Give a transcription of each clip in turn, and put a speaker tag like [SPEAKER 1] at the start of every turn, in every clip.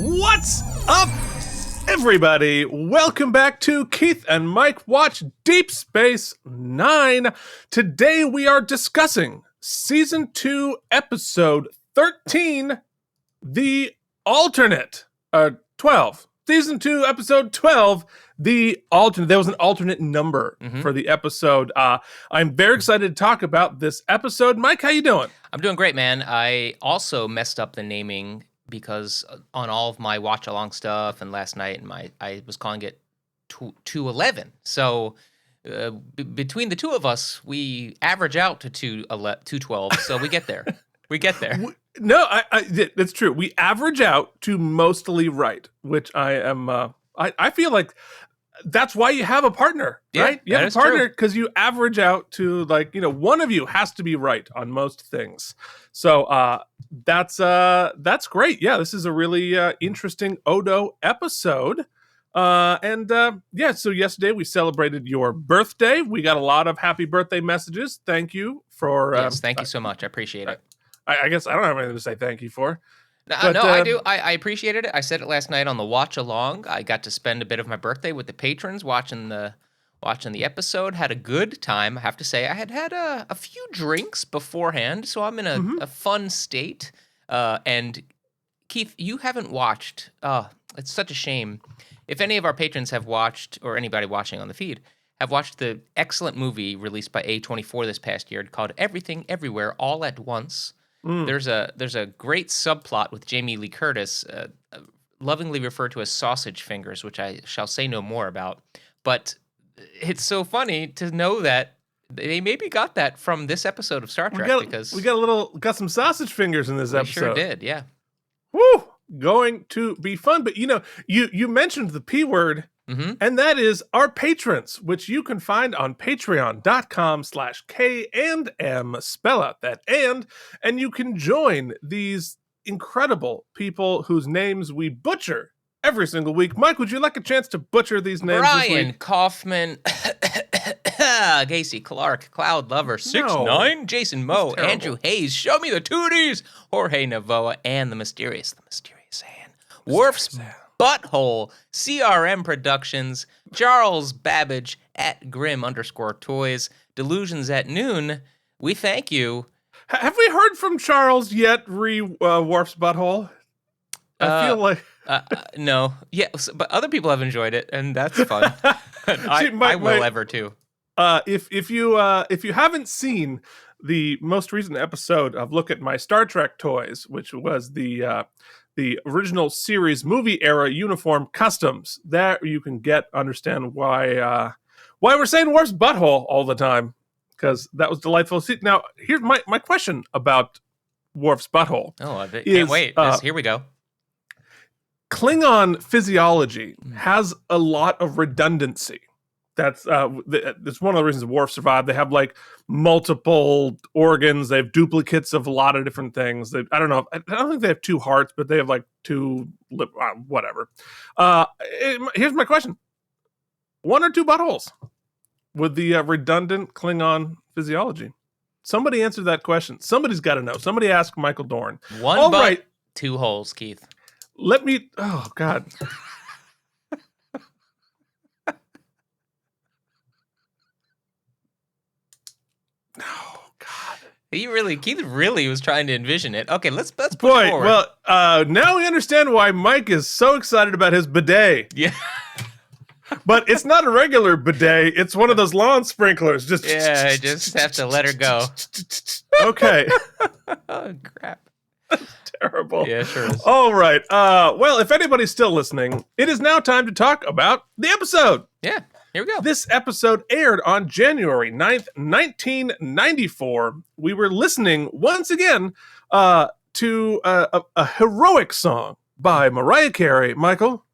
[SPEAKER 1] What's up, everybody? Welcome back to Keith and Mike Watch Deep Space Nine. Today we are discussing Season 2, Episode 13, The Alternate. 12. Season 2, Episode 12, The Alternate. There was an alternate number for the episode. I'm very excited to talk about this episode. Mike, how you doing?
[SPEAKER 2] I'm doing great, man. I also messed up the naming because on all of my watch-along stuff and last night, I was calling it 211. So between the two of us, we average out to 212, so we get there. We get there.
[SPEAKER 1] No, that's true. We average out to mostly right, which I am. I feel like that's why you have a partner, right? You have a partner because you average out to one of you has to be right on most things. So that's great. Yeah, this is a really interesting Odo episode. So yesterday we celebrated your birthday. We got a lot of happy birthday messages. Thank you for.
[SPEAKER 2] Yes, thank you so much. I appreciate it.
[SPEAKER 1] I guess I don't have anything to say thank you for.
[SPEAKER 2] No, I do. I appreciated it. I said it last night on the watch along. I got to spend a bit of my birthday with the patrons watching the episode. Had a good time. I have to say, I had a few drinks beforehand, so I'm in a fun state. And Keith, you haven't watched. It's such a shame. If any of our patrons have watched, or anybody watching on the feed, have watched the excellent movie released by A24 this past year called Everything Everywhere All at Once. There's a great subplot with Jamie Lee Curtis, lovingly referred to as sausage fingers, which I shall say no more about. But it's so funny to know that they maybe got that from this episode of Star Trek because
[SPEAKER 1] we got some sausage fingers in this episode.
[SPEAKER 2] Sure did, yeah.
[SPEAKER 1] Woo! Going to be fun. But you mentioned the P word. And that is our patrons, which you can find on patreon.com/K&M, spell out that and you can join these incredible people whose names we butcher every single week. Mike, would you like a chance to butcher these names this week?
[SPEAKER 2] Brian Kaufman, Casey Clark, Cloud Lover, 6'9", Jason Moe, Andrew Hayes, Show Me the Tooties, Jorge Navoa, and the mysterious hand, Worf's Butthole, CRM Productions, Charles Babbage at Grim_Toys, Delusions at Noon. We thank you.
[SPEAKER 1] Have we heard from Charles yet? Worf's Butthole. I feel like
[SPEAKER 2] no. Yeah, but other people have enjoyed it, and that's fun. I will ever too.
[SPEAKER 1] If you haven't seen the most recent episode of Look at My Star Trek Toys, which was the original series movie era uniform customs, that you can understand why we're saying Worf's Butthole all the time, because that was delightful. See, now here's my question about Worf's Butthole.
[SPEAKER 2] Oh, I can't wait. Here we go.
[SPEAKER 1] Klingon physiology has a lot of redundancy. That's one of the reasons Worf survived. They have multiple organs. They have duplicates of a lot of different things. I don't know. I don't think they have two hearts, but they have two whatever. Here's my question: one or two buttholes with the redundant Klingon physiology? Somebody answer that question. Somebody's got to know. Somebody ask Michael Dorn.
[SPEAKER 2] One butt, right. Two holes, Keith.
[SPEAKER 1] Let me. Oh God.
[SPEAKER 2] Keith really was trying to envision it. Okay, let's put it forward.
[SPEAKER 1] Well, now we understand why Mike is so excited about his bidet.
[SPEAKER 2] Yeah.
[SPEAKER 1] But it's not a regular bidet. It's one of those lawn sprinklers.
[SPEAKER 2] Just have to let her go.
[SPEAKER 1] Okay.
[SPEAKER 2] Oh, crap.
[SPEAKER 1] Terrible.
[SPEAKER 2] Yeah, sure is.
[SPEAKER 1] All right. Well, if anybody's still listening, it is now time to talk about the episode.
[SPEAKER 2] Yeah. Here we go.
[SPEAKER 1] This episode aired on January 9th, 1994. We were listening once again to a heroic song by Mariah Carey. Michael?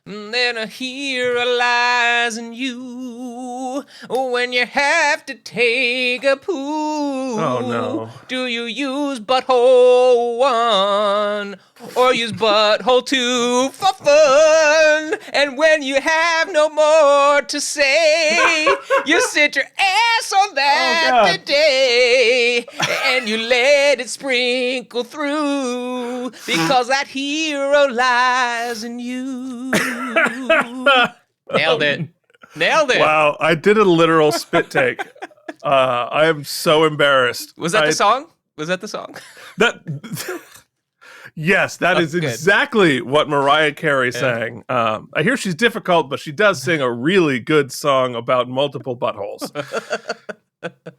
[SPEAKER 2] Then a hero lies in you when you have to take a poo.
[SPEAKER 1] Oh, no.
[SPEAKER 2] Do you use butthole 1 or use butthole too for fun. And when you have no more to say, you sit your ass on that today, and you let it sprinkle through, because that hero lies in you. Nailed it.
[SPEAKER 1] Wow, I did a literal spit take. I am so embarrassed.
[SPEAKER 2] Was that the song? Was that the song?
[SPEAKER 1] Yes, that is exactly what Mariah Carey sang. I hear she's difficult, but she does sing a really good song about multiple buttholes.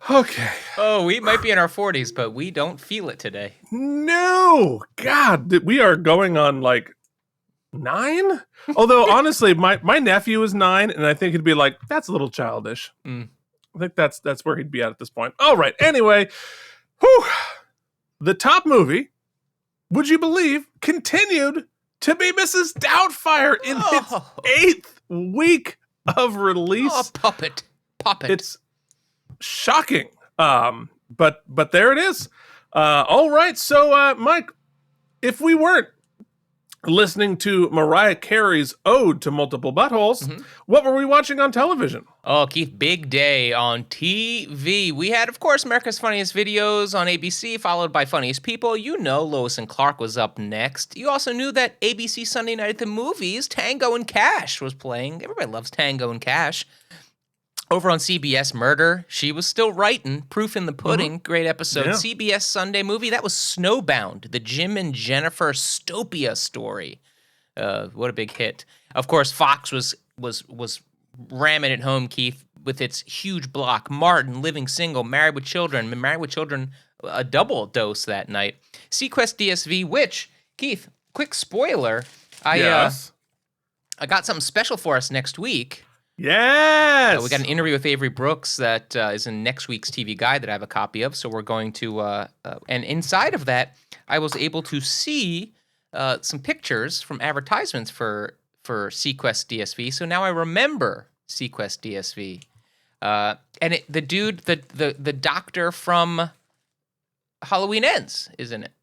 [SPEAKER 1] Okay.
[SPEAKER 2] Oh, we might be in our 40s, but we don't feel it today.
[SPEAKER 1] No! God, we are going on like 9? Although, honestly, my nephew is 9, and I think he'd be like, that's a little childish. I think that's where he'd be at this point. All right, anyway. Whew. The top movie, would you believe, continued to be Mrs. Doubtfire in its 8th week of release.
[SPEAKER 2] Oh, puppet.
[SPEAKER 1] It's shocking. But there it is. All right, so Mike, if we weren't listening to Mariah Carey's Ode to Multiple Buttholes, what were we watching on television?
[SPEAKER 2] Oh, Keith, big day on TV. We had, of course, America's Funniest Videos on ABC, followed by Funniest People. You know Lois and Clark was up next. You also knew that ABC Sunday Night at the Movies, Tango and Cash was playing. Everybody loves Tango and Cash. Over on CBS, Murder, She Was Still Writing, Proof in the Pudding, great episode. Yeah. CBS Sunday Movie, that was Snowbound, the Jim and Jennifer Stopia story. What a big hit. Of course, Fox was ramming it home, Keith, with its huge block. Martin, Living Single, Married with Children, a double dose that night. Sequest DSV, which, Keith, quick spoiler, I got something special for us next week.
[SPEAKER 1] Yes!
[SPEAKER 2] We got an interview with Avery Brooks that is in next week's TV Guide that I have a copy of, so we're going to, and inside of that, I was able to see some pictures from advertisements for Sequest DSV, so now I remember Sequest DSV. And the dude, the doctor from Halloween Ends is in it.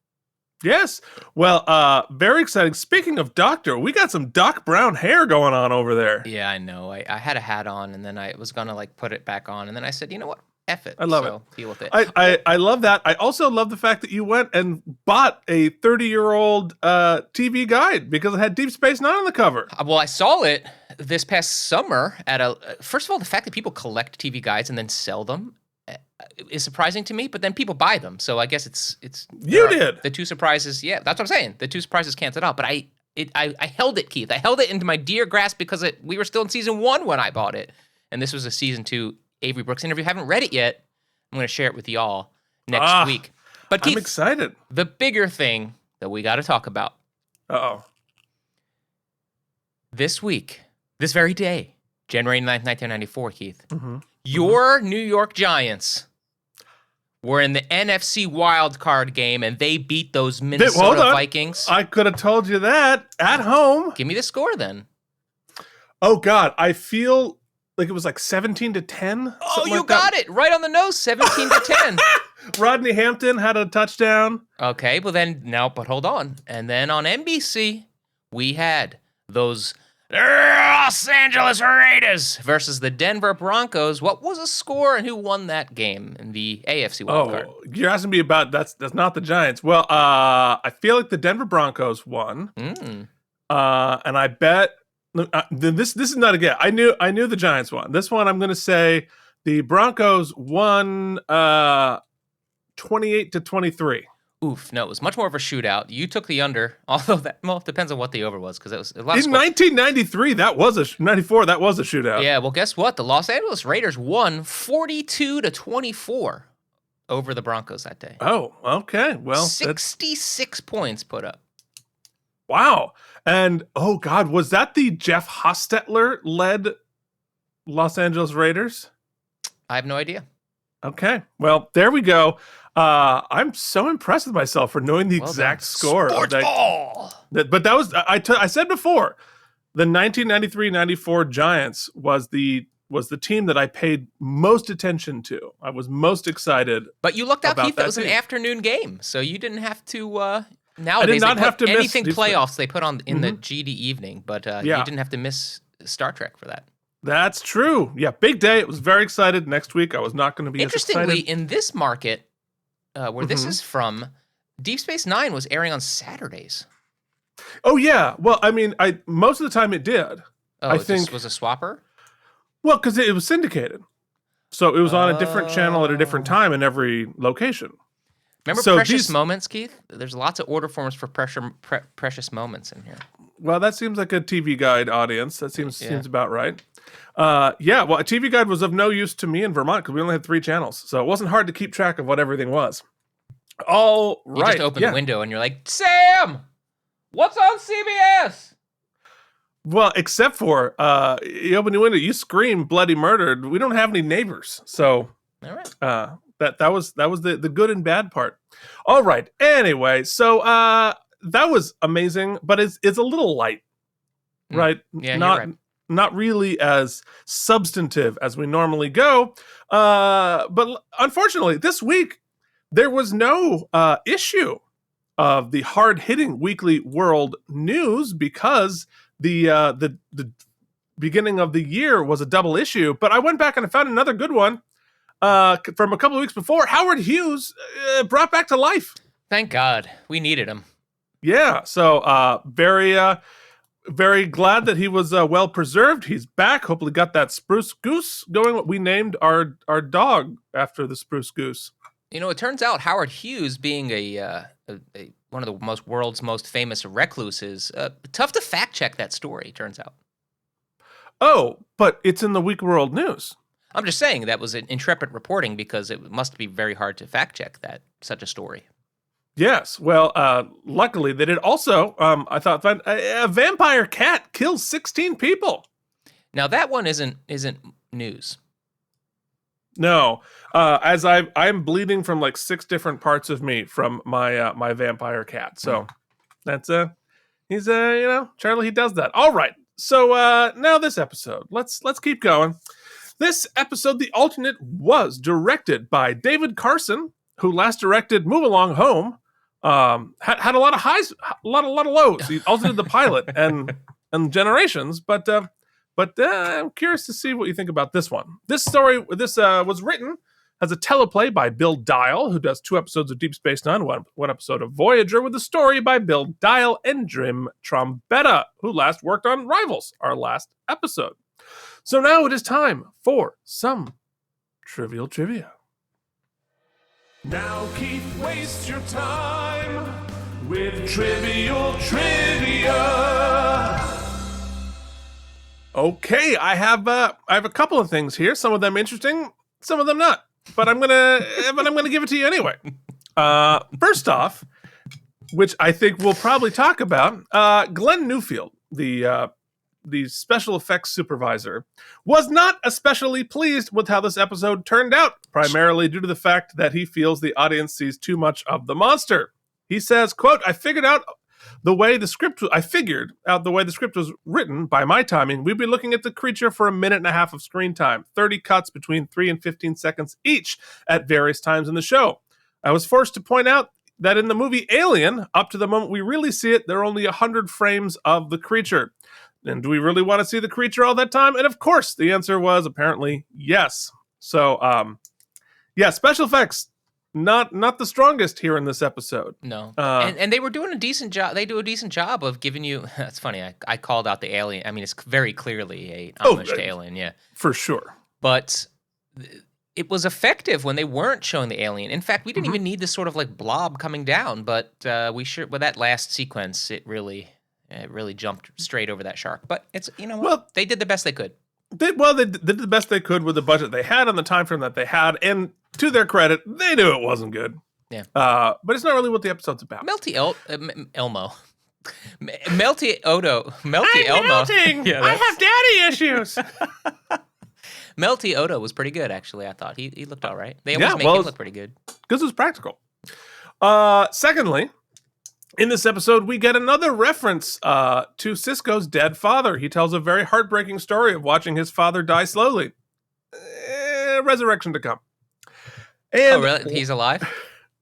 [SPEAKER 1] Yes. Well, very exciting. Speaking of doctor, we got some Doc Brown hair going on over there.
[SPEAKER 2] Yeah, I know. I had a hat on, and then I was going to put it back on, and then I said, you know what? F it.
[SPEAKER 1] I love it.
[SPEAKER 2] Deal with it.
[SPEAKER 1] I love that. I also love the fact that you went and bought a 30-year-old TV guide because it had Deep Space Nine on the cover.
[SPEAKER 2] Well, I saw it this past summer at first of all, the fact that people collect TV guides and then sell them is surprising to me, but then people buy them. So I guess it's
[SPEAKER 1] you did.
[SPEAKER 2] The two surprises. Yeah, that's what I'm saying. The two surprises canceled out, but I held it, Keith. I held it into my dear grasp because we were still in season 1 when I bought it. And this was a season 2 Avery Brooks interview. I haven't read it yet. I'm going to share it with y'all next week. But Keith,
[SPEAKER 1] I'm excited.
[SPEAKER 2] The bigger thing that we got to talk about. This week, this very day, January 9th, 1994, Keith, your New York Giants were in the NFC wildcard game, and they beat those Minnesota Vikings.
[SPEAKER 1] I could have told you that at home.
[SPEAKER 2] Give me the score then.
[SPEAKER 1] Oh, God. I feel like it was like 17-10.
[SPEAKER 2] Oh, you got it. Right on the nose, 17-10.
[SPEAKER 1] Rodney Hampton had a touchdown.
[SPEAKER 2] Okay, well then, but hold on. And then on NBC, we had those Los Angeles Raiders versus the Denver Broncos. What was the score and who won that game in the AFC wildcard?
[SPEAKER 1] Oh, you're asking me about that's not the Giants. Well, I feel like the Denver Broncos won. And I bet this is not a guess. I knew the Giants won. This one I'm going to say the Broncos won 28-23.
[SPEAKER 2] Oof, no, it was much more of a shootout. You took the under, although it depends on what the over was, because it was a lot of
[SPEAKER 1] in 1993. That was a 94. That was a shootout.
[SPEAKER 2] Yeah, well, guess what? The Los Angeles Raiders won 42-24 over the Broncos that day.
[SPEAKER 1] Oh, okay. Well,
[SPEAKER 2] 66 points put up.
[SPEAKER 1] Wow. And oh God, was that the Jeff Hostetler led Los Angeles Raiders? I
[SPEAKER 2] have no idea.
[SPEAKER 1] Okay. Well, there we go. I'm so impressed with myself for knowing the exact score.
[SPEAKER 2] Sports ball!
[SPEAKER 1] But that was, I said before, the 1993-94 Giants was the team that I paid most attention to. I was most excited.
[SPEAKER 2] But you looked out, Keith, that was an afternoon game, so you didn't have to Nowadays,
[SPEAKER 1] I did not have to miss
[SPEAKER 2] anything playoffs they put on in the GD evening, but you
[SPEAKER 1] Yeah.
[SPEAKER 2] didn't have to miss Star Trek for that.
[SPEAKER 1] That's true. Yeah, big day. I was very excited. Next week, I was not going to be as excited.
[SPEAKER 2] Interestingly, in this market, where this is from, Deep Space Nine was airing on Saturdays.
[SPEAKER 1] Oh, yeah. Well, I mean, most of the time it did.
[SPEAKER 2] Oh,
[SPEAKER 1] I think
[SPEAKER 2] was a swapper?
[SPEAKER 1] Well, because it was syndicated. So it was on a different channel at a different time in every location.
[SPEAKER 2] Remember Precious Moments, Keith? There's lots of order forms for Precious Moments in here.
[SPEAKER 1] Well, that seems like a TV Guide audience. That seems about right. Yeah, well, a TV Guide was of no use to me in Vermont because we only had 3 channels. So it wasn't hard to keep track of what everything was. All right.
[SPEAKER 2] You just open the window and you're like, Sam, what's on CBS?
[SPEAKER 1] Well, except for you open the window, you scream bloody murdered. We don't have any neighbors. So
[SPEAKER 2] all right.
[SPEAKER 1] That was the good and bad part. All right. Anyway, so that was amazing, but it's a little light, right?
[SPEAKER 2] Yeah,
[SPEAKER 1] not really as substantive as we normally go. But unfortunately, this week there was no issue of the hard-hitting weekly world news because the beginning of the year was a double issue. But I went back and I found another good one. From a couple of weeks before, Howard Hughes brought back to life.
[SPEAKER 2] Thank God. We needed him.
[SPEAKER 1] Yeah, so very glad that he was well preserved. He's back. Hopefully got that spruce goose going. We named our dog after the spruce goose.
[SPEAKER 2] You know, it turns out Howard Hughes, being one of the world's most famous recluses, tough to fact check that story, turns out.
[SPEAKER 1] Oh, but it's in the Week World News.
[SPEAKER 2] I'm just saying that was an intrepid reporting because it must be very hard to fact check such a story. Yes.
[SPEAKER 1] Well, luckily they did also, I thought, a vampire cat kills 16 people.
[SPEAKER 2] Now that one isn't news.
[SPEAKER 1] No. As I'm bleeding from like 6 different parts of me from my my vampire cat. So that's he's Charlie, he does that. All right. So now this episode. Let's keep going. This episode, The Alternate, was directed by David Carson, who last directed Move Along Home. Had a lot of highs, a lot of lows. He also did the pilot and Generations, but I'm curious to see what you think about this one. This was written as a teleplay by Bill Dial, who does 2 episodes of Deep Space Nine, one episode of Voyager, with a story by Bill Dial and Jim Trombetta, who last worked on Rivals, our last episode. So now it is time for some trivial trivia. Now, Keith, waste your time with trivial trivia. Okay, I have a couple of things here. Some of them interesting, some of them not. But I'm gonna give it to you anyway. First off, which I think we'll probably talk about, Glenn Newfield, the special effects supervisor, was not especially pleased with how this episode turned out, primarily due to the fact that he feels the audience sees too much of the monster. He says, quote, I figured out the way the script was written. By my timing, we'd be looking at the creature for 1.5 minutes of screen time, 30 cuts between 3 and 15 seconds each at various times in the show. I was forced to point out that in the movie Alien, up to the moment we really see it, there are only 100 frames of the creature. And do we really want to see the creature all that time? And of course, the answer was apparently yes. So, special effects, not the strongest here in this episode.
[SPEAKER 2] No. And they were doing a decent job. They do a decent job of giving you, that's funny, I called out the Alien. I mean, it's very clearly a homage to Alien, yeah.
[SPEAKER 1] For sure.
[SPEAKER 2] But it was effective when they weren't showing the alien. In fact, we didn't even need this sort of like blob coming down, but with that last sequence, it really jumped straight over that shark. But it's, well, they did the best they could.
[SPEAKER 1] They did the best they could with the budget they had and the time frame that they had, and to their credit, they knew it wasn't good.
[SPEAKER 2] Yeah.
[SPEAKER 1] But it's not really what the episode's about.
[SPEAKER 2] Melty Elmo.
[SPEAKER 1] I'm melting! Yeah, I have daddy issues!
[SPEAKER 2] Melty Odo was pretty good, actually, I thought. He looked all right. They always make him look pretty good.
[SPEAKER 1] Because it was practical. Secondly, in this episode, we get another reference to Sisko's dead father. He tells a very heartbreaking story of watching his father die slowly. Resurrection to come. And,
[SPEAKER 2] really? He's alive?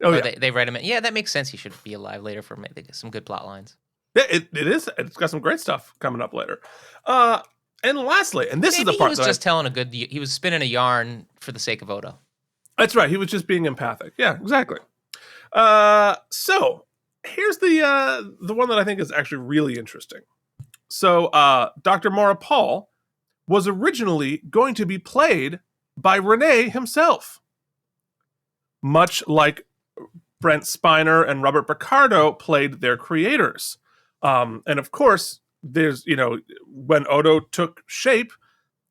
[SPEAKER 1] Oh,
[SPEAKER 2] or they read him. Yeah, that makes sense. He should be alive later for maybe some good plot lines.
[SPEAKER 1] Yeah, it is. It's got some great stuff coming up later. And lastly, and this is the part
[SPEAKER 2] he was just telling he was spinning a yarn for the sake of Odo.
[SPEAKER 1] That's right. He was just being empathic. Yeah, exactly. So here's the one that I think is actually really interesting. So Dr. Maura Paul was originally going to be played by Rene himself, much like Brent Spiner and Robert Picardo played their creators. And of course, there's, when Odo took shape,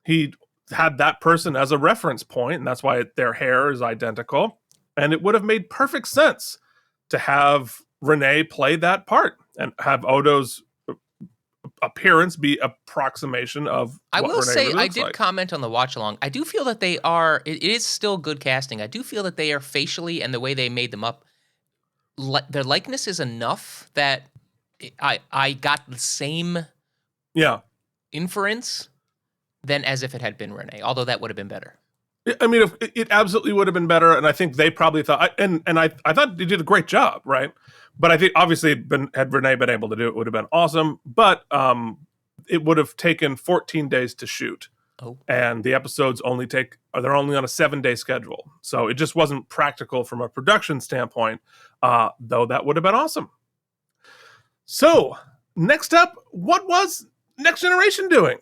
[SPEAKER 1] he had that person as a reference point, and that's why their hair is identical. And it would have made perfect sense to have Rene play that part and have Odo's appearance be approximation of
[SPEAKER 2] I will
[SPEAKER 1] Rene
[SPEAKER 2] say,
[SPEAKER 1] really
[SPEAKER 2] I
[SPEAKER 1] looks
[SPEAKER 2] did
[SPEAKER 1] like.
[SPEAKER 2] comment on the watch along. I do feel that they are, it is still good casting. I do feel that they are facially and the way they made them up, their likeness is enough that I got the same inference than as if it had been Rene, although that would have been better.
[SPEAKER 1] I mean, it absolutely would have been better, and I think they probably thought, and I thought they did a great job, right? But I think obviously had Rene been able to do it, would have been awesome. But it would have taken 14 days to shoot, and the episodes they're only on a 7-day schedule, so it just wasn't practical from a production standpoint. Though that would have been awesome. So next up, what was Next Generation doing?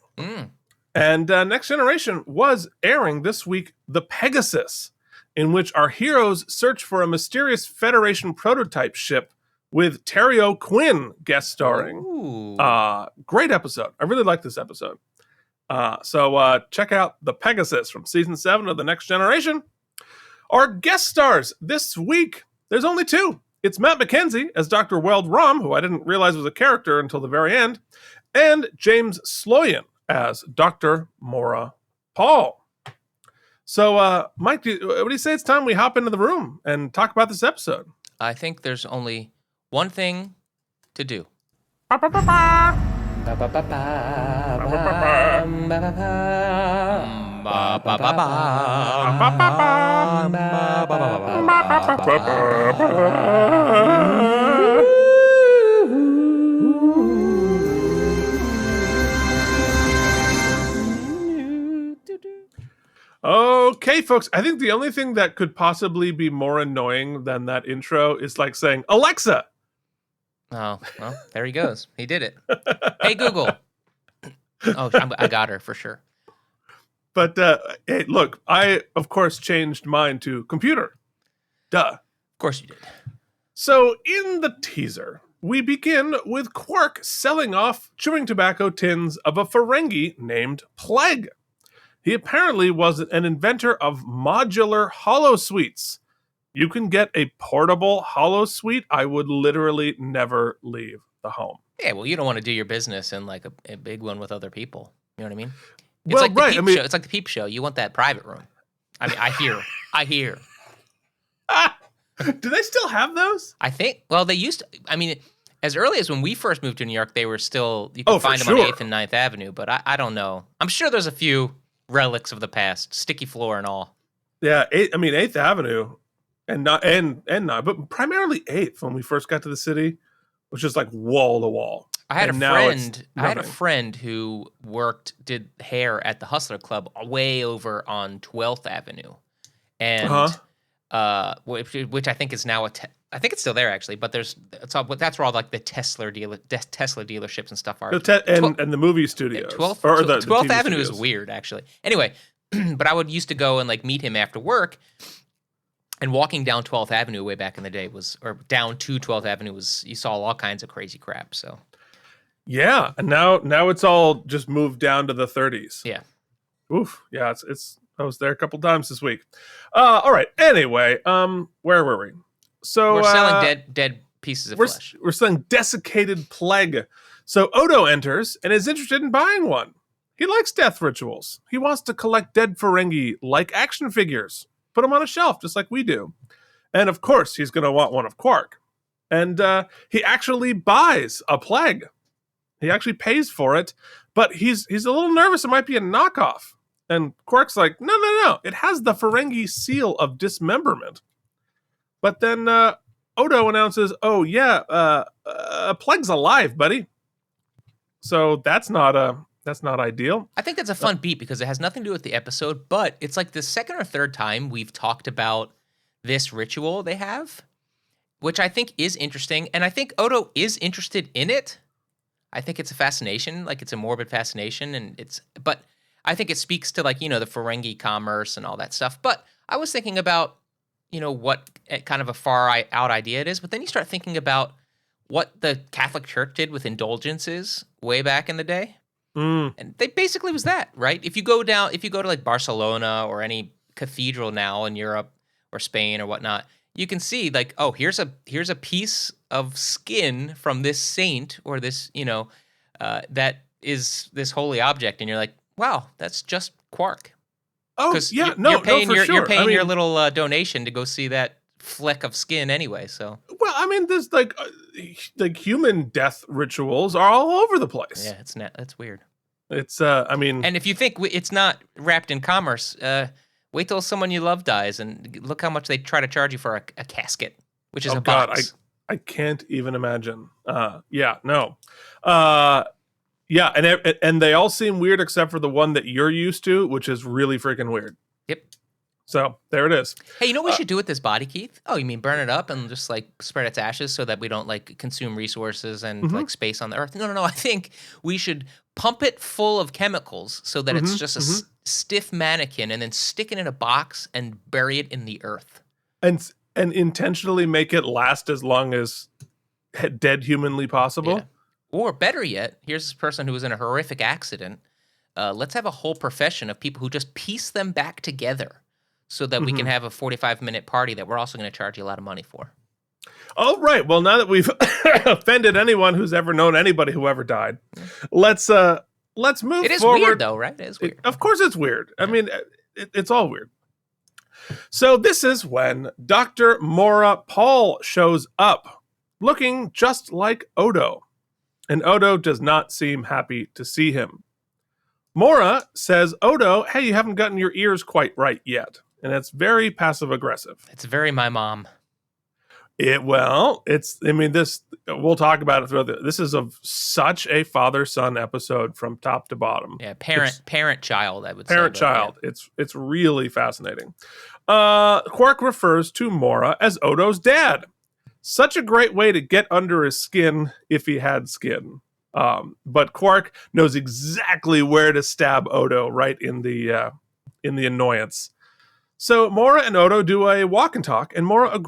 [SPEAKER 1] And Next Generation was airing this week The Pegasus, in which our heroes search for a mysterious Federation prototype ship with Terry O'Quinn guest starring. Great episode. I really like this episode. So check out The Pegasus from Season 7 of The Next Generation. Our guest stars this week, there's only 2. It's Matt McKenzie as Dr. Weld Rom, who I didn't realize was a character until the very end, and James Sloyan as Dr. Maura Paul. So, Mike, what do you say it's time we hop into the room and talk about this episode?
[SPEAKER 2] I think there's only one thing to do.
[SPEAKER 1] Okay, folks, I think the only thing that could possibly be more annoying than that intro is like saying, Alexa.
[SPEAKER 2] Oh, well, there he goes. He did it. Hey, Google. Oh, I got her for sure.
[SPEAKER 1] But, hey, look, I, of course, changed mine to computer. Duh.
[SPEAKER 2] Of course you did.
[SPEAKER 1] So, in the teaser, we begin with Quark selling off chewing tobacco tins of a Ferengi named Plague. He apparently was an inventor of modular holosuites. You can get a portable holosuite. I would literally never leave the home.
[SPEAKER 2] Yeah, well, you don't want to do your business in like a big one with other people. You know what I mean? It's
[SPEAKER 1] well,
[SPEAKER 2] like the
[SPEAKER 1] right.
[SPEAKER 2] Peep Show. It's like the Peep Show. You want that private room. I mean, I hear.
[SPEAKER 1] Do they still have those?
[SPEAKER 2] I think. Well, they used to. I mean, as early as when we first moved to New York, they were still. You could find them on 8th and 9th Avenue, but I don't know. I'm sure there's a few relics of the past, sticky floor and all.
[SPEAKER 1] Yeah, 8th Avenue, and not, but primarily 8th when we first got to the city, was just like wall to wall.
[SPEAKER 2] I had a friend who did hair at the Hustler Club way over on 12th Avenue, and which I think is now I think it's still there actually, but that's where all like the Tesla dealerships and stuff are.
[SPEAKER 1] And the movie studios.
[SPEAKER 2] 12th Avenue is weird actually. Anyway, but I would used to go and like meet him after work, and walking down 12th Avenue way back in the day down to 12th Avenue you saw all kinds of crazy crap. So. Yeah,
[SPEAKER 1] and now it's all just moved down to the 30s.
[SPEAKER 2] Yeah.
[SPEAKER 1] Oof. Yeah, I was there a couple times this week. All right. Anyway, where were we? So
[SPEAKER 2] we're selling dead pieces of flesh.
[SPEAKER 1] We're selling desiccated Plague. So Odo enters and is interested in buying one. He likes death rituals. He wants to collect dead Ferengi like action figures. Put them on a shelf just like we do. And of course, he's going to want one of Quark. And he actually buys a Plague. He actually pays for it, but he's a little nervous it might be a knockoff. And Quark's like, no. It has the Ferengi seal of dismemberment. But then Odo announces, "Oh yeah, Plague's alive, buddy." So that's not ideal.
[SPEAKER 2] I think that's a fun beat because it has nothing to do with the episode, but it's like the second or third time we've talked about this ritual they have, which I think is interesting. And I think Odo is interested in it. I think it's a fascination, like it's a morbid fascination. But I think it speaks to like, the Ferengi commerce and all that stuff. But I was thinking about, what kind of a far out idea it is. But then you start thinking about what the Catholic Church did with indulgences way back in the day. And they basically was that, right? If you go to like Barcelona or any cathedral now in Europe or Spain or whatnot, you can see like, oh, here's a piece of skin from this saint or this, that is this holy object. And you're like, wow, that's just quark.
[SPEAKER 1] Oh, yeah, you're paying
[SPEAKER 2] your little donation to go see that fleck of skin anyway. So,
[SPEAKER 1] well, I mean, there's like human death rituals are all over the place.
[SPEAKER 2] Yeah, that's weird.
[SPEAKER 1] It's and
[SPEAKER 2] if you think it's not wrapped in commerce, wait till someone you love dies and look how much they try to charge you for a casket, which is a box.
[SPEAKER 1] God, I can't even imagine. And they all seem weird except for the one that you're used to, which is really freaking weird.
[SPEAKER 2] Yep.
[SPEAKER 1] So there it is.
[SPEAKER 2] Hey, you know what we should do with this body, Keith? Oh, you mean burn it up and just like spread its ashes so that we don't like consume resources and like space on the earth? No. I think we should pump it full of chemicals so that it's just a stiff mannequin and then stick it in a box and bury it in the earth.
[SPEAKER 1] And intentionally make it last as long as dead humanly possible.
[SPEAKER 2] Yeah. Or better yet, here's this person who was in a horrific accident. Let's have a whole profession of people who just piece them back together so that we can have a 45-minute party that we're also going to charge you a lot of money for.
[SPEAKER 1] All right. Well, now that we've offended anyone who's ever known anybody who ever died, let's move forward.
[SPEAKER 2] It is weird, though, right? It is weird.
[SPEAKER 1] Of course it's weird. I mean, it's all weird. So this is when Dr. Maura Paul shows up, looking just like Odo. And Odo does not seem happy to see him. Maura says, Odo, hey, you haven't gotten your ears quite right yet. And it's very passive-aggressive.
[SPEAKER 2] It's very my mom.
[SPEAKER 1] We'll talk about it throughout this is such a father-son episode from top to bottom.
[SPEAKER 2] Yeah, parent-child, I would say.
[SPEAKER 1] Parent-child. Yeah. It's really fascinating. Quark refers to Maura as Odo's dad. Such a great way to get under his skin if he had skin. But Quark knows exactly where to stab Odo right in the annoyance. So Maura and Odo do a walk and talk, and Maura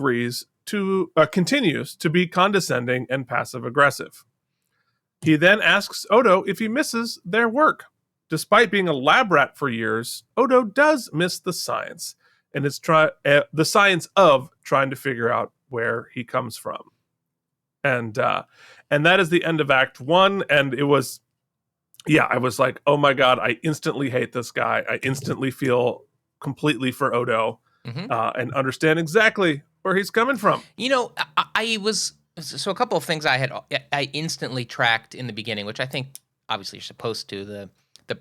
[SPEAKER 1] continues to be condescending and passive-aggressive. He then asks Odo if he misses their work. Despite being a lab rat for years, Odo does miss the science, and it's the science of trying to figure out where he comes from. And that is the end of Act 1, and it was, I was like, oh my God, I instantly hate this guy. I instantly feel completely for Odo and understand exactly where he's coming from.
[SPEAKER 2] So a couple of things I instantly tracked in the beginning, which I think obviously you're supposed to, the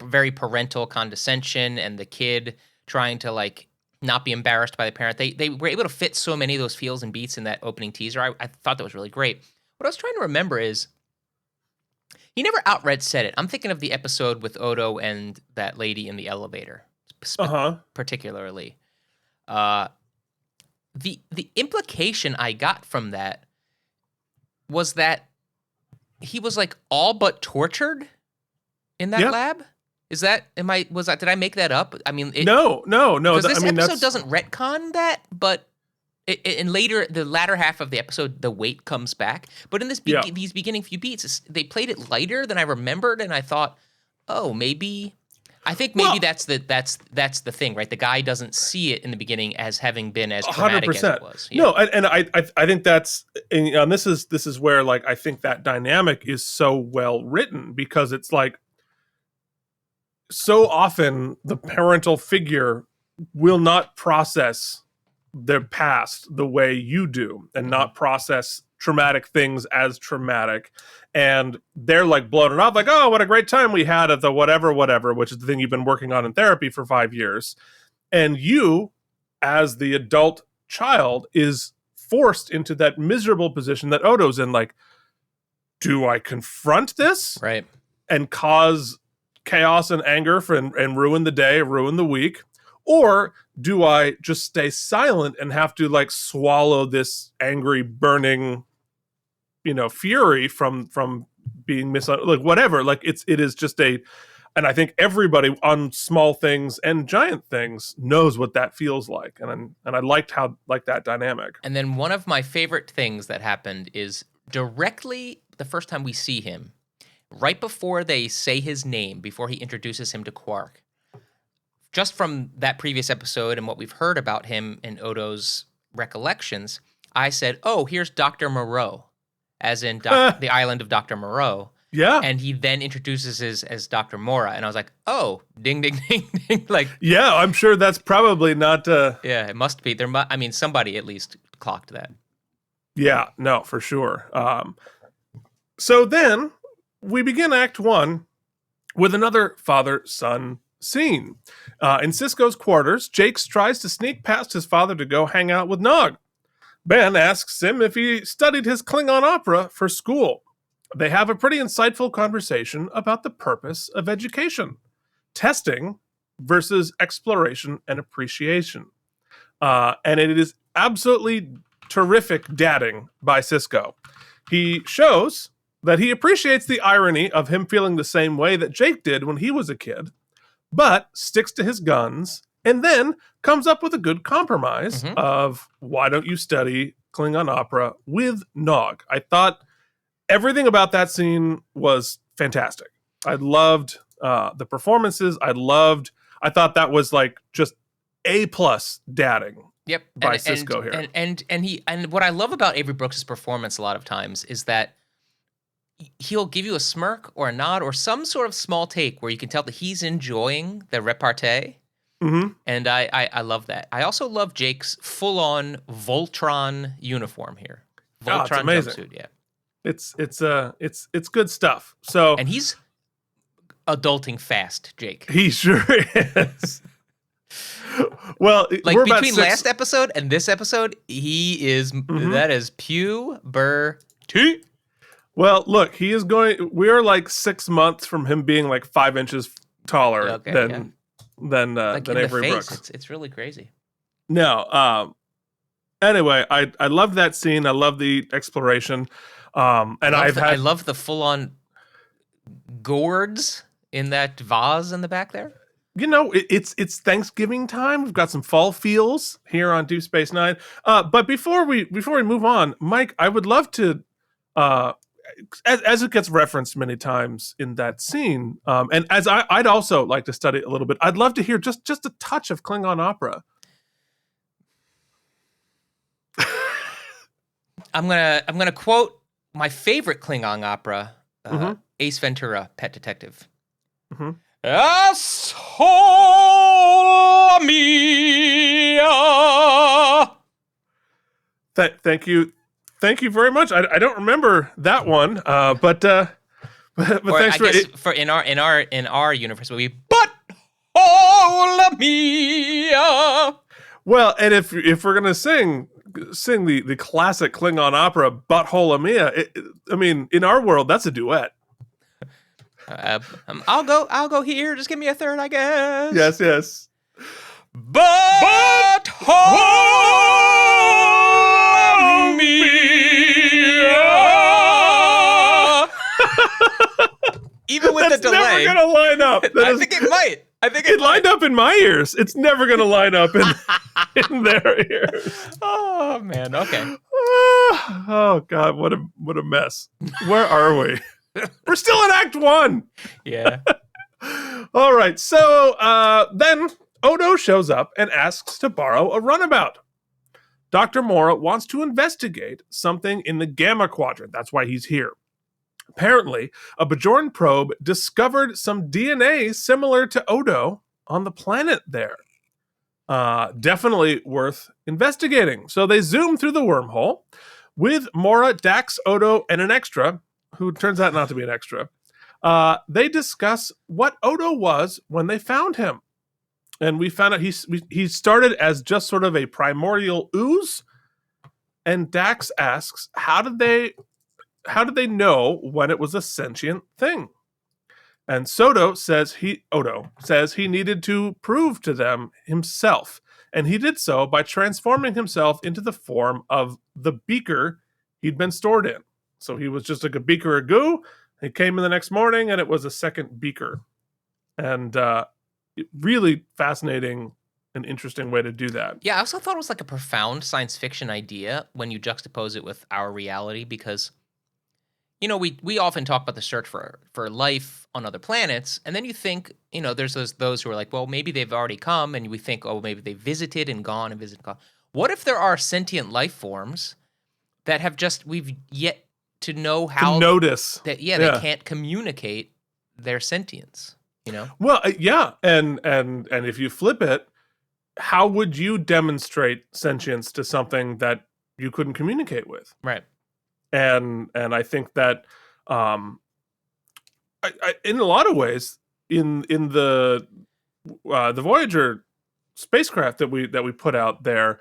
[SPEAKER 2] very parental condescension and the kid trying to like not be embarrassed by the parent. They were able to fit so many of those feels and beats in that opening teaser. I thought that was really great. What I was trying to remember is he never outright said it. I'm thinking of the episode with Odo and that lady in the elevator, particularly. The implication I got from that was that he was like all but tortured in that lab. Did I make that up? I mean,
[SPEAKER 1] no.
[SPEAKER 2] Because this episode doesn't retcon that, but the latter half of the episode, the weight comes back. But in these beginning few beats, they played it lighter than I remembered, and I thought, oh, maybe. I think maybe that's the thing, right? The guy doesn't see it in the beginning as having been as traumatic 100%. As it was. Yeah.
[SPEAKER 1] No, and I think that's, and this is where like I think that dynamic is so well written, because it's like so often the parental figure will not process their past the way you do, and not process traumatic things as traumatic, and they're like blowing it off like, oh, what a great time we had at the whatever, which is the thing you've been working on in therapy for 5 years. And you, as the adult child, is forced into that miserable position that Odo's in. Like, do I confront this?
[SPEAKER 2] Right.
[SPEAKER 1] And cause chaos and anger and ruin the day, ruin the week? Or do I just stay silent and have to like swallow this angry, burning, fury from being like whatever? Like it is just and I think everybody on small things and giant things knows what that feels like. And I liked that dynamic.
[SPEAKER 2] And then one of my favorite things that happened is directly the first time we see him, right before they say his name, before he introduces him to Quark. Just from that previous episode and what we've heard about him in Odo's recollections, I said, oh, here's Dr. Moreau, as in the island of Dr. Moreau.
[SPEAKER 1] Yeah.
[SPEAKER 2] And he then introduces as Dr. Mora. And I was like, oh, ding, ding, ding, ding. Like,
[SPEAKER 1] yeah, I'm sure that's probably not...
[SPEAKER 2] Yeah, it must be. Somebody at least clocked that.
[SPEAKER 1] Yeah, no, for sure. So then we begin Act 1 with another father-son scene. In Sisko's quarters, Jakes tries to sneak past his father to go hang out with Nog. Ben asks him if he studied his Klingon opera for school. They have a pretty insightful conversation about the purpose of education. Testing versus exploration and appreciation. And it is absolutely terrific dadding by Sisko. He shows that he appreciates the irony of him feeling the same way that Jake did when he was a kid, but sticks to his guns and then comes up with a good compromise of why don't you study Klingon opera with Nog. I thought everything about that scene was fantastic. I loved the performances. I thought that was like just A+ dadding.
[SPEAKER 2] Yep.
[SPEAKER 1] By Sisko here.
[SPEAKER 2] And what I love about Avery Brooks' performance a lot of times is that he'll give you a smirk or a nod or some sort of small take where you can tell that he's enjoying the repartee.
[SPEAKER 1] Mm-hmm.
[SPEAKER 2] And I love that. I also love Jake's full-on Voltron uniform here. Voltron
[SPEAKER 1] amazing.
[SPEAKER 2] Jumpsuit, yeah.
[SPEAKER 1] It's good stuff. So
[SPEAKER 2] and he's adulting fast, Jake.
[SPEAKER 1] He sure is. Well,
[SPEAKER 2] like between last episode and this episode, he is that is puberty.
[SPEAKER 1] Well, look, we are like 6 months from him being like 5 inches taller than Avery Brooks.
[SPEAKER 2] It's really crazy.
[SPEAKER 1] No. Anyway, I love that scene. I love the exploration. I
[SPEAKER 2] love the full-on gourds in that vase in the back there.
[SPEAKER 1] It's Thanksgiving time. We've got some fall feels here on Deep Space Nine. But before we move on, Mike, I would love to, as it gets referenced many times in that scene, and as I'd also like to study a little bit, I'd love to hear just a touch of Klingon opera.
[SPEAKER 2] I'm gonna quote my favorite Klingon opera, Ace Ventura, Pet Detective. AllamaEmmies.
[SPEAKER 1] Thank you very much. I don't remember that one, but thanks
[SPEAKER 2] for in our universe will be AllamaEmmies.
[SPEAKER 1] Well, and if we're gonna sing the classic Klingon opera Butthole Amia, I mean, in our world that's a duet.
[SPEAKER 2] I'll go here. Just give me a third, I guess.
[SPEAKER 1] Yes.
[SPEAKER 2] Butthole Amia. Even with
[SPEAKER 1] that's
[SPEAKER 2] the delay,
[SPEAKER 1] never gonna line up.
[SPEAKER 2] I think it might.
[SPEAKER 1] It lined up in my ears. It's never gonna line up in their ears.
[SPEAKER 2] Oh man. Okay.
[SPEAKER 1] Oh God, what a mess. Where are we? We're still in Act 1.
[SPEAKER 2] Yeah.
[SPEAKER 1] All right. So then Odo shows up and asks to borrow a runabout. Dr. Mora wants to investigate something in the Gamma Quadrant. That's why he's here. Apparently, a Bajoran probe discovered some DNA similar to Odo on the planet there. Definitely worth investigating. So they zoom through the wormhole with Mora, Dax, Odo, and an extra, who turns out not to be an extra. They discuss what Odo was when they found him. And we found out he started as just sort of a primordial ooze, And Dax asks, how did they know when it was a sentient thing? And Odo says he needed to prove to them himself. And he did so by transforming himself into the form of the beaker he'd been stored in. So he was just like a beaker of goo. He came in the next morning and it was a second beaker. And really fascinating and interesting way to do that.
[SPEAKER 2] Yeah, I also thought it was like a profound science fiction idea when you juxtapose it with our reality, because we often talk about the search for life on other planets, and then you think, there's those who are like, well, maybe they've already come, and we think, oh, maybe they visited and gone and visited and gone. What if there are sentient life forms that have we've yet to know how
[SPEAKER 1] to notice
[SPEAKER 2] that they can't communicate their sentience,
[SPEAKER 1] Well, yeah, and if you flip it, how would you demonstrate sentience to something that you couldn't communicate with?
[SPEAKER 2] Right.
[SPEAKER 1] And I think that in a lot of ways, in the Voyager spacecraft that we put out there,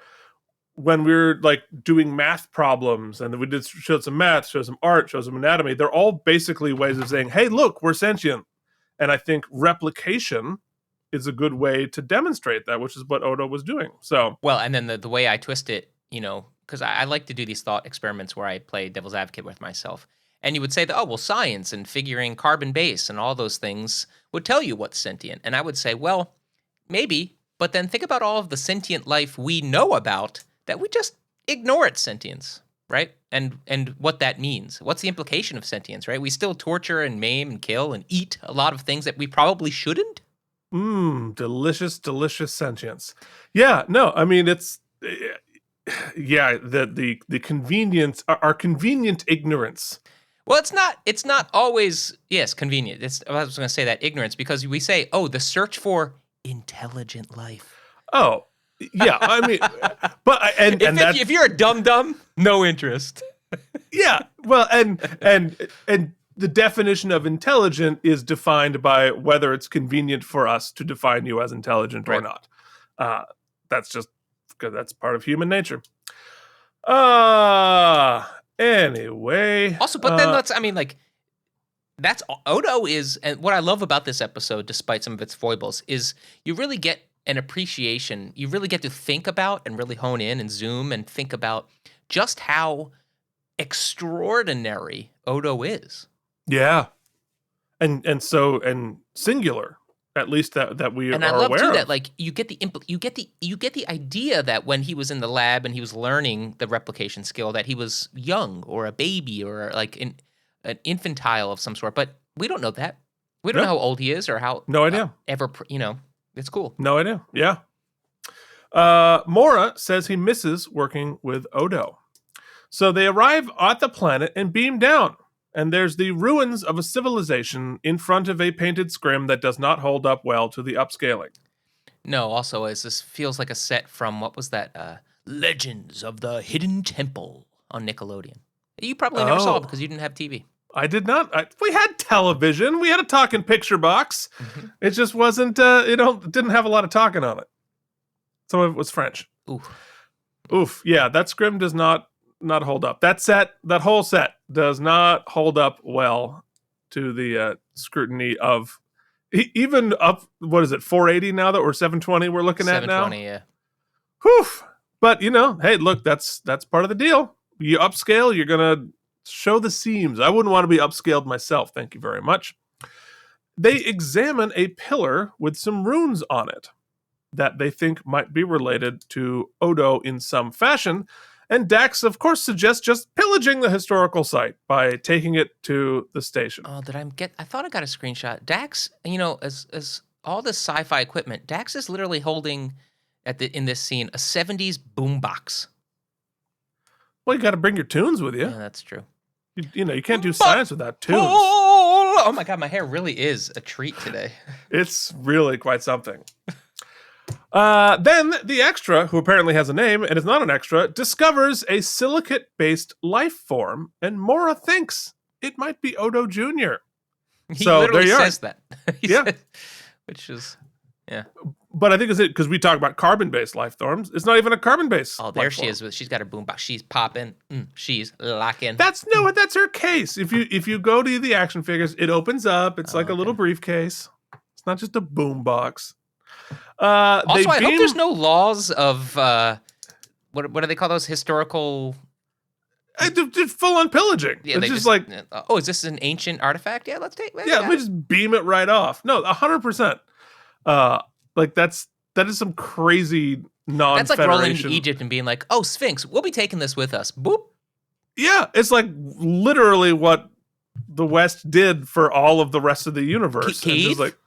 [SPEAKER 1] when we're like doing math problems, and we showed some math, showed some art, showed some anatomy, they're all basically ways of saying, hey, look, we're sentient. And I think replication is a good way to demonstrate that, which is what Odo was doing. So
[SPEAKER 2] well, and then the way I twist it, because I like to do these thought experiments where I play devil's advocate with myself. And you would say that, oh, well, science and figuring carbon base and all those things would tell you what's sentient. And I would say, well, maybe, but then think about all of the sentient life we know about that we just ignore its sentience, right? And what that means. What's the implication of sentience, right? We still torture and maim and kill and eat a lot of things that we probably shouldn't.
[SPEAKER 1] Delicious, delicious sentience. Yeah, no, I mean, it's... Yeah, the convenience, our convenient ignorance.
[SPEAKER 2] Well, it's not always convenient. I was going to say that ignorance, because we say, oh, the search for intelligent life.
[SPEAKER 1] Oh, yeah. I mean, but
[SPEAKER 2] if you're a dum-dum, no interest.
[SPEAKER 1] Yeah. Well, and the definition of intelligent is defined by whether it's convenient for us to define you as intelligent or not. That's just because that's part of human nature. Anyway.
[SPEAKER 2] Also, but then that's Odo is, and what I love about this episode, despite some of its foibles, is you really get an appreciation. You really get to think about and really hone in and zoom and think about just how extraordinary Odo is.
[SPEAKER 1] Yeah. And singular. At least that we are aware of.
[SPEAKER 2] And I love too that like you get the idea that when he was in the lab and he was learning the replication skill, that he was young or a baby or like an infantile of some sort. But we don't know that. We don't know how old he is or how.
[SPEAKER 1] No idea.
[SPEAKER 2] It's cool.
[SPEAKER 1] No idea. Yeah. Mora says he misses working with Odo. So they arrive at the planet and beam down. And there's the ruins of a civilization in front of a painted scrim that does not hold up well to the upscaling.
[SPEAKER 2] No, also, as this feels like a set from, what was that? Legends of the Hidden Temple on Nickelodeon. You probably never saw it because you didn't have TV.
[SPEAKER 1] I did not. We had television. We had a talking picture box. Mm-hmm. It just wasn't, didn't have a lot of talking on it. Some of it was French. Oof. Yeah, that scrim does not hold up. That whole set does not hold up well to the scrutiny of even up. What is it? 480 now that we're 720. We're looking at now.
[SPEAKER 2] 720, yeah.
[SPEAKER 1] Whew. But hey, look, that's part of the deal. You upscale, you're gonna show the seams. I wouldn't want to be upscaled myself. Thank you very much. They examine a pillar with some runes on it that they think might be related to Odo in some fashion. And Dax, of course, suggests just pillaging the historical site by taking it to the station.
[SPEAKER 2] Oh, I thought I got a screenshot. Dax, as all this sci-fi equipment, Dax is literally holding in this scene a 70s boombox.
[SPEAKER 1] Well, you got to bring your tunes with you.
[SPEAKER 2] Yeah, that's true.
[SPEAKER 1] You can't do science without tunes.
[SPEAKER 2] Oh my God, my hair really is a treat today.
[SPEAKER 1] It's really quite something. Then the extra, who apparently has a name and is not an extra, discovers a silicate-based life form, and Mora thinks it might be Odo Jr.
[SPEAKER 2] He literally says that.
[SPEAKER 1] Yeah.
[SPEAKER 2] Which is, yeah.
[SPEAKER 1] But I think it's because we talk about carbon-based life forms. It's not even a carbon-based.
[SPEAKER 2] Oh, there she is. She's got her boombox. She's popping. She's locking.
[SPEAKER 1] That's her case. If you go to the action figures, it opens up. It's like a little briefcase. It's not just a boombox.
[SPEAKER 2] Also, I hope there's no laws of what do they call those historical?
[SPEAKER 1] Just full on pillaging.
[SPEAKER 2] Yeah,
[SPEAKER 1] it's just like,
[SPEAKER 2] is this an ancient artifact? Yeah, let's take.
[SPEAKER 1] Yeah, we just beam it right off. No, 100%. Like that is some crazy non-federation.
[SPEAKER 2] That's like rolling into Egypt and being like, "Oh, Sphinx, we'll be taking this with us." Boop.
[SPEAKER 1] Yeah, it's like literally what the West did for all of the rest of the universe.
[SPEAKER 2] Keith, like,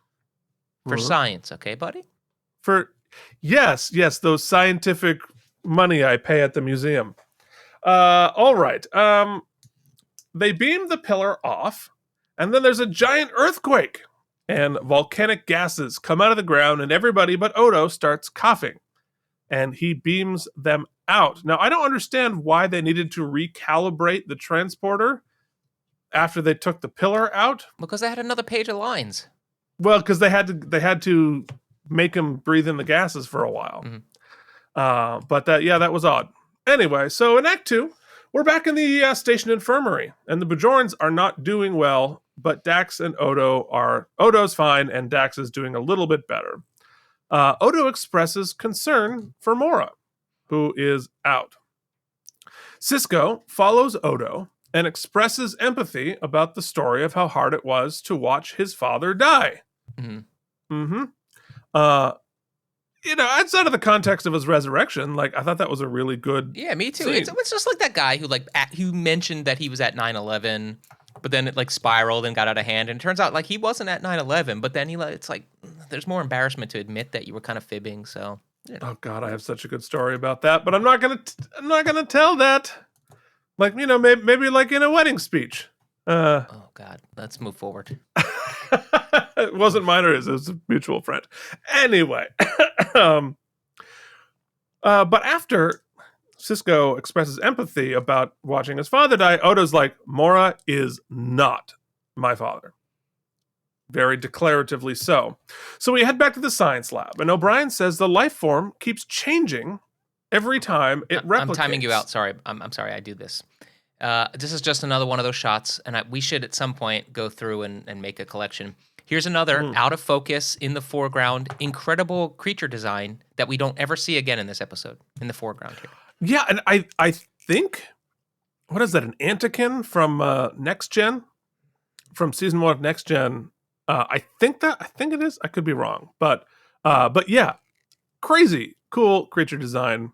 [SPEAKER 2] for science, okay, buddy?
[SPEAKER 1] Yes, those scientific money I pay at the museum. All right. They beam the pillar off, and then there's a giant earthquake. And volcanic gases come out of the ground, and everybody but Odo starts coughing. And he beams them out. Now, I don't understand why they needed to recalibrate the transporter after they took the pillar out.
[SPEAKER 2] Because they had another page of lines.
[SPEAKER 1] Well, because they had to make him breathe in the gases for a while. Mm-hmm. But that was odd. Anyway, so in Act 2, we're back in the station infirmary, and the Bajorans are not doing well. But Dax and Odo's fine, and Dax is doing a little bit better. Odo expresses concern for Mora, who is out. Cisco follows Odo and expresses empathy about the story of how hard it was to watch his father die. Mm-hmm. Outside of the context of his resurrection, like, I thought that was a really good.
[SPEAKER 2] Yeah, me too.
[SPEAKER 1] Scene.
[SPEAKER 2] It's just like that guy who mentioned that he was at 9/11. But then it like spiraled and got out of hand, and it turns out like he wasn't at 9/11. But then it's like there's more embarrassment to admit that you were kind of fibbing. So,
[SPEAKER 1] Oh God, I have such a good story about that, but I'm not gonna tell that. Like, maybe like in a wedding speech.
[SPEAKER 2] Oh God, let's move forward.
[SPEAKER 1] It wasn't mine or his; it was a mutual friend. Anyway, but after Cisco expresses empathy about watching his father die, Odo's like, Mora is not my father. Very declaratively so. So we head back to the science lab, and O'Brien says the life form keeps changing every time it replicates.
[SPEAKER 2] I'm timing you out. Sorry. I'm sorry I do this. This is just another one of those shots, and we should at some point go through and make a collection. Here's another out of focus in the foreground, incredible creature design that we don't ever see again in this episode, in the foreground here.
[SPEAKER 1] Yeah, and I think, what is that, an Antikin from Next Gen? From season 1 of Next Gen. I think it is. I could be wrong. But yeah, crazy, cool creature design.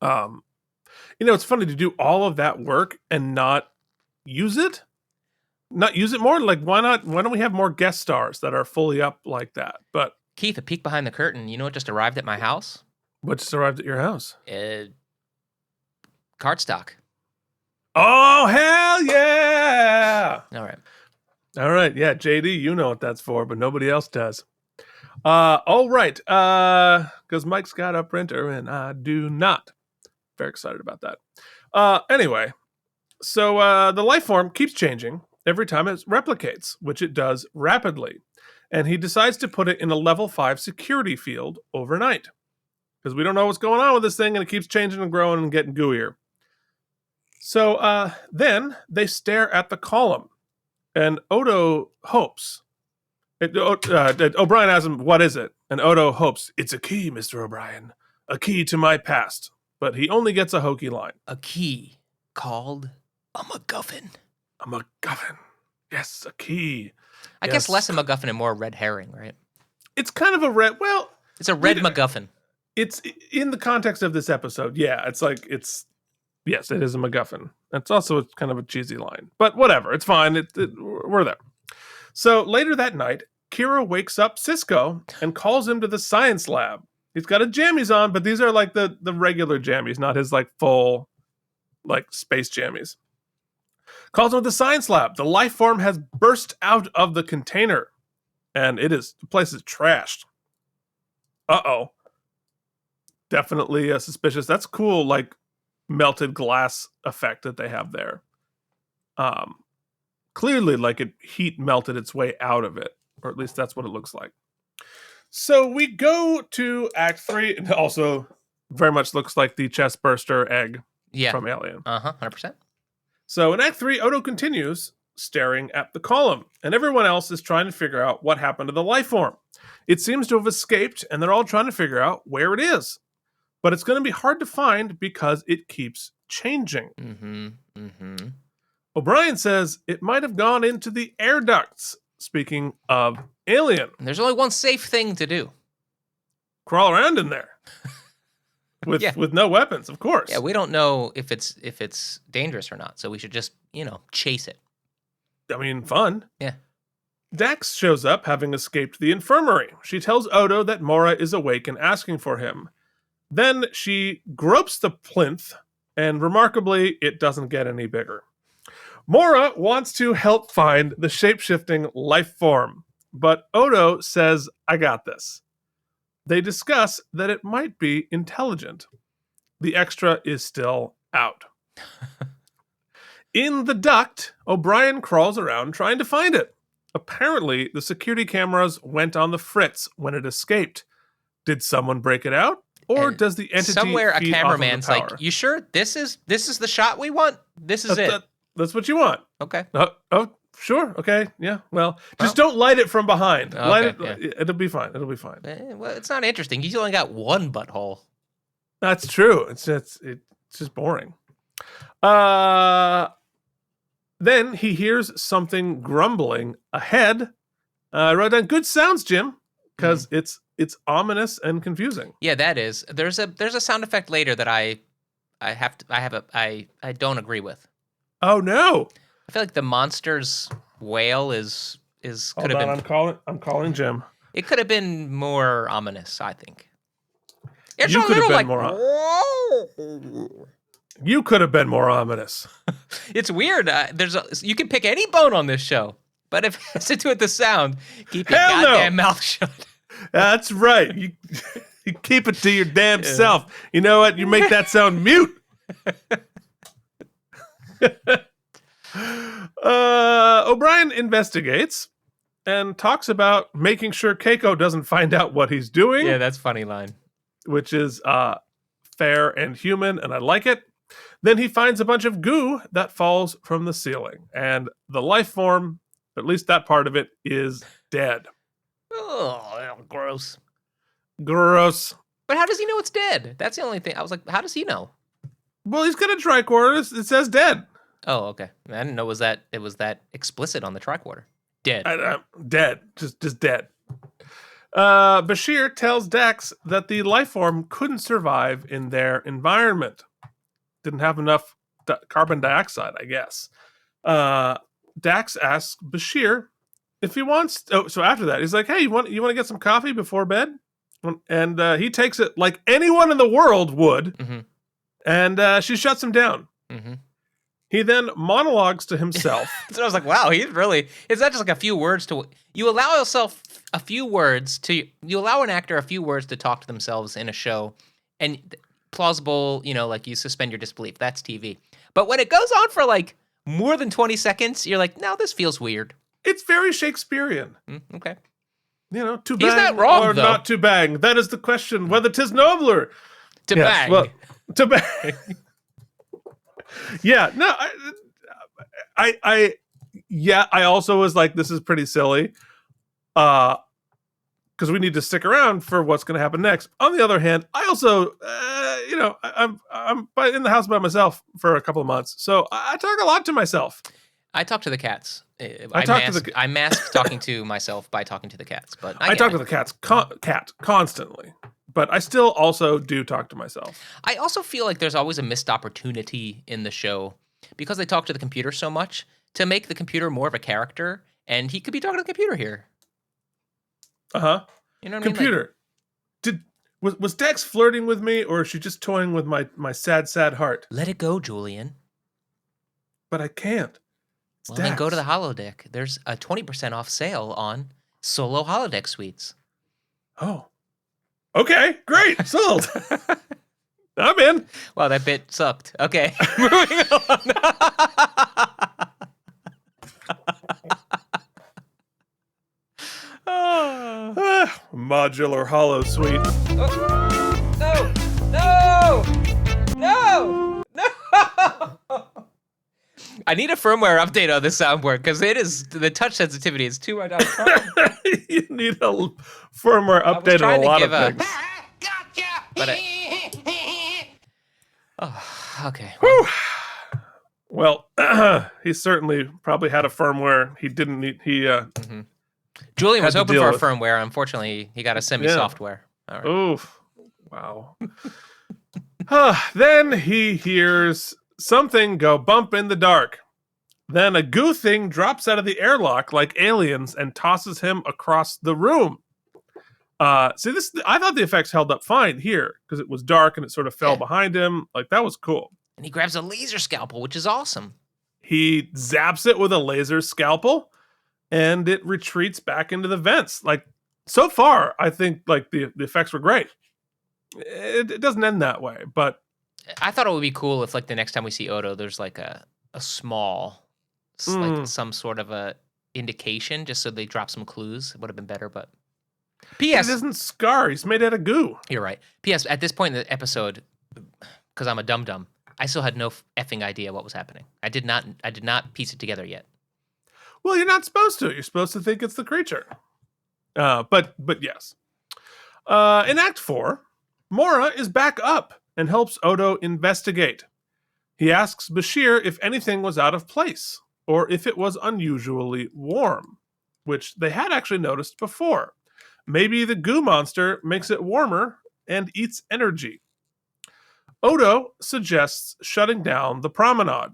[SPEAKER 1] It's funny to do all of that work and not use it. Not use it more. Like, why don't we have more guest stars that are fully up like that? But
[SPEAKER 2] Keith, a peek behind the curtain. You know what just arrived at my house?
[SPEAKER 1] What just arrived at your house?
[SPEAKER 2] Cardstock.
[SPEAKER 1] Oh, hell yeah!
[SPEAKER 2] All
[SPEAKER 1] right. Yeah, JD, you know what that's for, but nobody else does. All right. Because Mike's got a printer and I do not. Very excited about that. Anyway, so the life form keeps changing every time it replicates, which it does rapidly. And he decides to put it in a level 5 security field overnight. Because we don't know what's going on with this thing, and it keeps changing and growing and getting gooier. So then they stare at the column, and Odo hopes. O'Brien asks him, what is it? And Odo hopes, it's a key, Mr. O'Brien. A key to my past. But he only gets a hokey line.
[SPEAKER 2] A key called a MacGuffin.
[SPEAKER 1] A MacGuffin. Yes, a key.
[SPEAKER 2] I guess less a MacGuffin and more a red herring, right?
[SPEAKER 1] It's kind of a red, well...
[SPEAKER 2] It's a red MacGuffin.
[SPEAKER 1] It's in the context of this episode. Yeah, yes, it is a MacGuffin. It's also kind of a cheesy line. But whatever, it's fine. We're there. So later that night, Kira wakes up Cisco and calls him to the science lab. He's got a jammies on, but these are like the regular jammies, not his like full like space jammies. Calls him to the science lab. The life form has burst out of the container. And the place is trashed. Uh-oh. Definitely suspicious. That's cool, like melted glass effect that they have there. Clearly, like heat melted its way out of it, or at least that's what it looks like. So we go to Act 3, and also very much looks like the chest burster egg from Alien.
[SPEAKER 2] 100%.
[SPEAKER 1] So in Act 3, Odo continues staring at the column, and everyone else is trying to figure out what happened to the life form. It seems to have escaped, and they're all trying to figure out where it is. But it's going to be hard to find because it keeps changing. O'Brien says it might have gone into the air ducts. Speaking of Alien.
[SPEAKER 2] There's only one safe thing to do.
[SPEAKER 1] Crawl around in there. With no weapons, of course.
[SPEAKER 2] Yeah, we don't know if it's dangerous or not, so we should just, chase it.
[SPEAKER 1] I mean, fun.
[SPEAKER 2] Yeah.
[SPEAKER 1] Dax shows up, having escaped the infirmary. She tells Odo that Mora is awake and asking for him. Then she gropes the plinth, and remarkably, it doesn't get any bigger. Mora wants to help find the shape-shifting life form, but Odo says, I got this. They discuss that it might be intelligent. The extra is still out. In the duct, O'Brien crawls around trying to find it. Apparently, the security cameras went on the fritz when it escaped. Did someone break it out? Or does the entity
[SPEAKER 2] somewhere a
[SPEAKER 1] feed
[SPEAKER 2] cameraman's
[SPEAKER 1] off of the power?
[SPEAKER 2] like, you sure this is the shot we want? This is it.
[SPEAKER 1] That's what you want.
[SPEAKER 2] Okay.
[SPEAKER 1] Oh, sure. Okay. Yeah. Well, just don't light it from behind.
[SPEAKER 2] Okay,
[SPEAKER 1] Light it. It'll be fine. It'll be fine.
[SPEAKER 2] Well, it's not interesting. He's only got one butthole.
[SPEAKER 1] That's true. It's just boring. Then he hears something grumbling ahead. I wrote down good sounds, Jim, because it's ominous and confusing.
[SPEAKER 2] Yeah, that is. There's a sound effect later that I don't agree with.
[SPEAKER 1] Oh no!
[SPEAKER 2] I feel like the monster's wail is could have been.
[SPEAKER 1] I'm calling Jim.
[SPEAKER 2] It could have been more ominous, I think. It's
[SPEAKER 1] You
[SPEAKER 2] a
[SPEAKER 1] could have
[SPEAKER 2] little
[SPEAKER 1] been You could have been more ominous.
[SPEAKER 2] It's weird. You can pick any bone on this show, but if it has to do with the sound, keep your goddamn mouth shut.
[SPEAKER 1] That's right. You keep it to your damn self. You know what? You make that sound mute. O'Brien investigates and talks about making sure Keiko doesn't find out what he's doing.
[SPEAKER 2] Yeah, that's a funny line.
[SPEAKER 1] Which is fair and human, and I like it. Then he finds a bunch of goo that falls from the ceiling, and the life form, at least that part of it, is dead.
[SPEAKER 2] Oh, gross.
[SPEAKER 1] Gross.
[SPEAKER 2] But how does he know it's dead? That's the only thing. I was like, how does he know?
[SPEAKER 1] Well, he's got a tricorder. It says dead.
[SPEAKER 2] Oh, okay. I didn't know it was that explicit on the tricorder. Dead.
[SPEAKER 1] Dead. Just dead. Bashir tells Dax that the life form couldn't survive in their environment. Didn't have enough carbon dioxide, I guess. Dax asks Bashir if he wants. So after that, he's like, "Hey, you want to get some coffee before bed?" And he takes it like anyone in the world would.
[SPEAKER 2] Mm-hmm.
[SPEAKER 1] And she shuts him down.
[SPEAKER 2] Mm-hmm.
[SPEAKER 1] He then monologues to himself.
[SPEAKER 2] So I was like, wow, it's not just like a few words you allow an actor a few words to talk to themselves in a show, and plausible, like you suspend your disbelief. That's TV. But when it goes on for like more than 20 seconds, you're like, no, this feels weird.
[SPEAKER 1] It's very Shakespearean.
[SPEAKER 2] Okay.
[SPEAKER 1] To bang
[SPEAKER 2] He's not wrong,
[SPEAKER 1] or
[SPEAKER 2] though.
[SPEAKER 1] not to bang. That is the question, whether 'tis nobler.
[SPEAKER 2] To bang.
[SPEAKER 1] Well, to bang. Yeah, no, I also was like, this is pretty silly, because we need to stick around for what's going to happen next. On the other hand, I also, I'm in the house by myself for a couple of months, so I talk a lot to myself.
[SPEAKER 2] I talk to the cats. I mask talking to myself by talking to the cats, but I talk
[SPEAKER 1] to the cat constantly. But I still also do talk to myself.
[SPEAKER 2] I also feel like there's always a missed opportunity in the show because they talk to the computer so much to make the computer more of a character, and he could be talking to the computer here.
[SPEAKER 1] Uh-huh.
[SPEAKER 2] You know what
[SPEAKER 1] computer. I mean? Was Dax flirting with me, or is she just toying with my sad, sad heart?
[SPEAKER 2] Let it go, Julian.
[SPEAKER 1] But I can't.
[SPEAKER 2] Well, then go to the holodeck. There's a 20% off sale on solo holodeck suites.
[SPEAKER 1] Oh. Okay, great. Sold. I'm in.
[SPEAKER 2] Wow, that bit sucked. Okay, moving on.
[SPEAKER 1] modular hollow suite.
[SPEAKER 2] Oh, no! No! I need a firmware update on this soundboard because the touch sensitivity is too much.
[SPEAKER 1] You need a firmware update on a lot of things.
[SPEAKER 2] But okay.
[SPEAKER 1] Well, he certainly probably had a firmware he didn't need.
[SPEAKER 2] Julian was hoping for a firmware. Unfortunately, he got a semi-software.
[SPEAKER 1] All right. Oof. Wow. Then he hears something go bump in the dark. Then a goo thing drops out of the airlock like aliens and tosses him across the room. See, I thought the effects held up fine here because it was dark and it sort of fell behind him. Like, that was cool.
[SPEAKER 2] And he grabs a laser scalpel, which is awesome.
[SPEAKER 1] He zaps it with a laser scalpel and it retreats back into the vents. Like, so far, I think like the effects were great. It doesn't end that way, but
[SPEAKER 2] I thought it would be cool if like the next time we see Odo, there's like a small, like some sort of a indication, just so they drop some clues. It would have been better, but P.S.
[SPEAKER 1] It isn't Scar. He's made out of goo.
[SPEAKER 2] You're right. P.S. At this point in the episode, because I'm a dum-dum, I still had no effing idea what was happening. I did not piece it together yet.
[SPEAKER 1] Well, you're not supposed to. You're supposed to think it's the creature. But yes. In Act 4, Mora is back up and helps Odo investigate. He asks Bashir if anything was out of place or if it was unusually warm, which they had actually noticed before. Maybe the goo monster makes it warmer and eats energy. Odo suggests shutting down the promenade,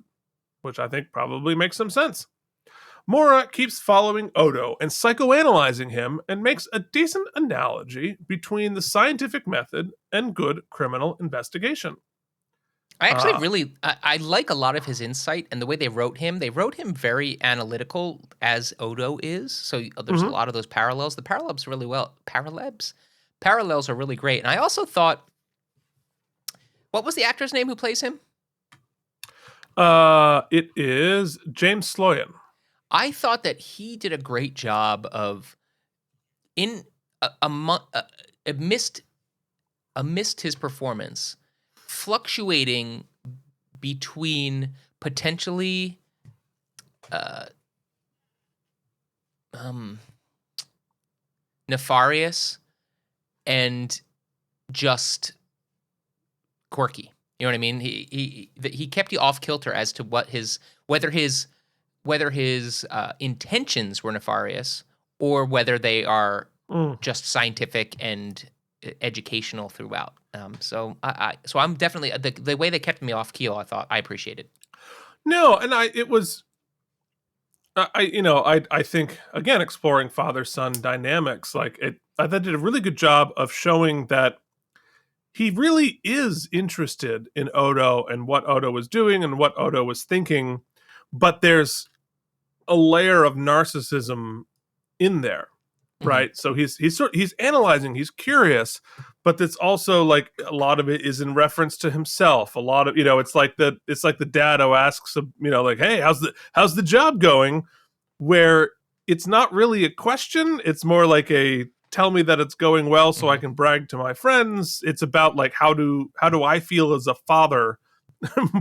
[SPEAKER 1] which I think probably makes some sense. Mora keeps following Odo and psychoanalyzing him and makes a decent analogy between the scientific method and good criminal investigation.
[SPEAKER 2] I actually I like a lot of his insight and the way they wrote him. They wrote him very analytical as Odo is. So there's a lot of those parallels. The parallels really well. Parallels are really great. And I also thought, what was the actor's name who plays him?
[SPEAKER 1] It is James Sloyan.
[SPEAKER 2] I thought that he did a great job of amidst his performance, fluctuating between potentially nefarious and just quirky. You know what I mean? He kept you off kilter as to whether his intentions were nefarious or whether they are just scientific and educational throughout. So I'm definitely the way they kept me off keel. I thought I appreciated.
[SPEAKER 1] No, and I think again exploring father-son dynamics. Like I thought did a really good job of showing that he really is interested in Odo and what Odo was doing and what Odo was thinking, but there's a layer of narcissism in there, right? So he's analyzing, he's curious, but it's also like a lot of it is in reference to himself. A lot of it's like the dad who asks like, hey, how's the job going? Where it's not really a question, it's more like a tell me that it's going well so I can brag to my friends. It's about like how do I feel as a father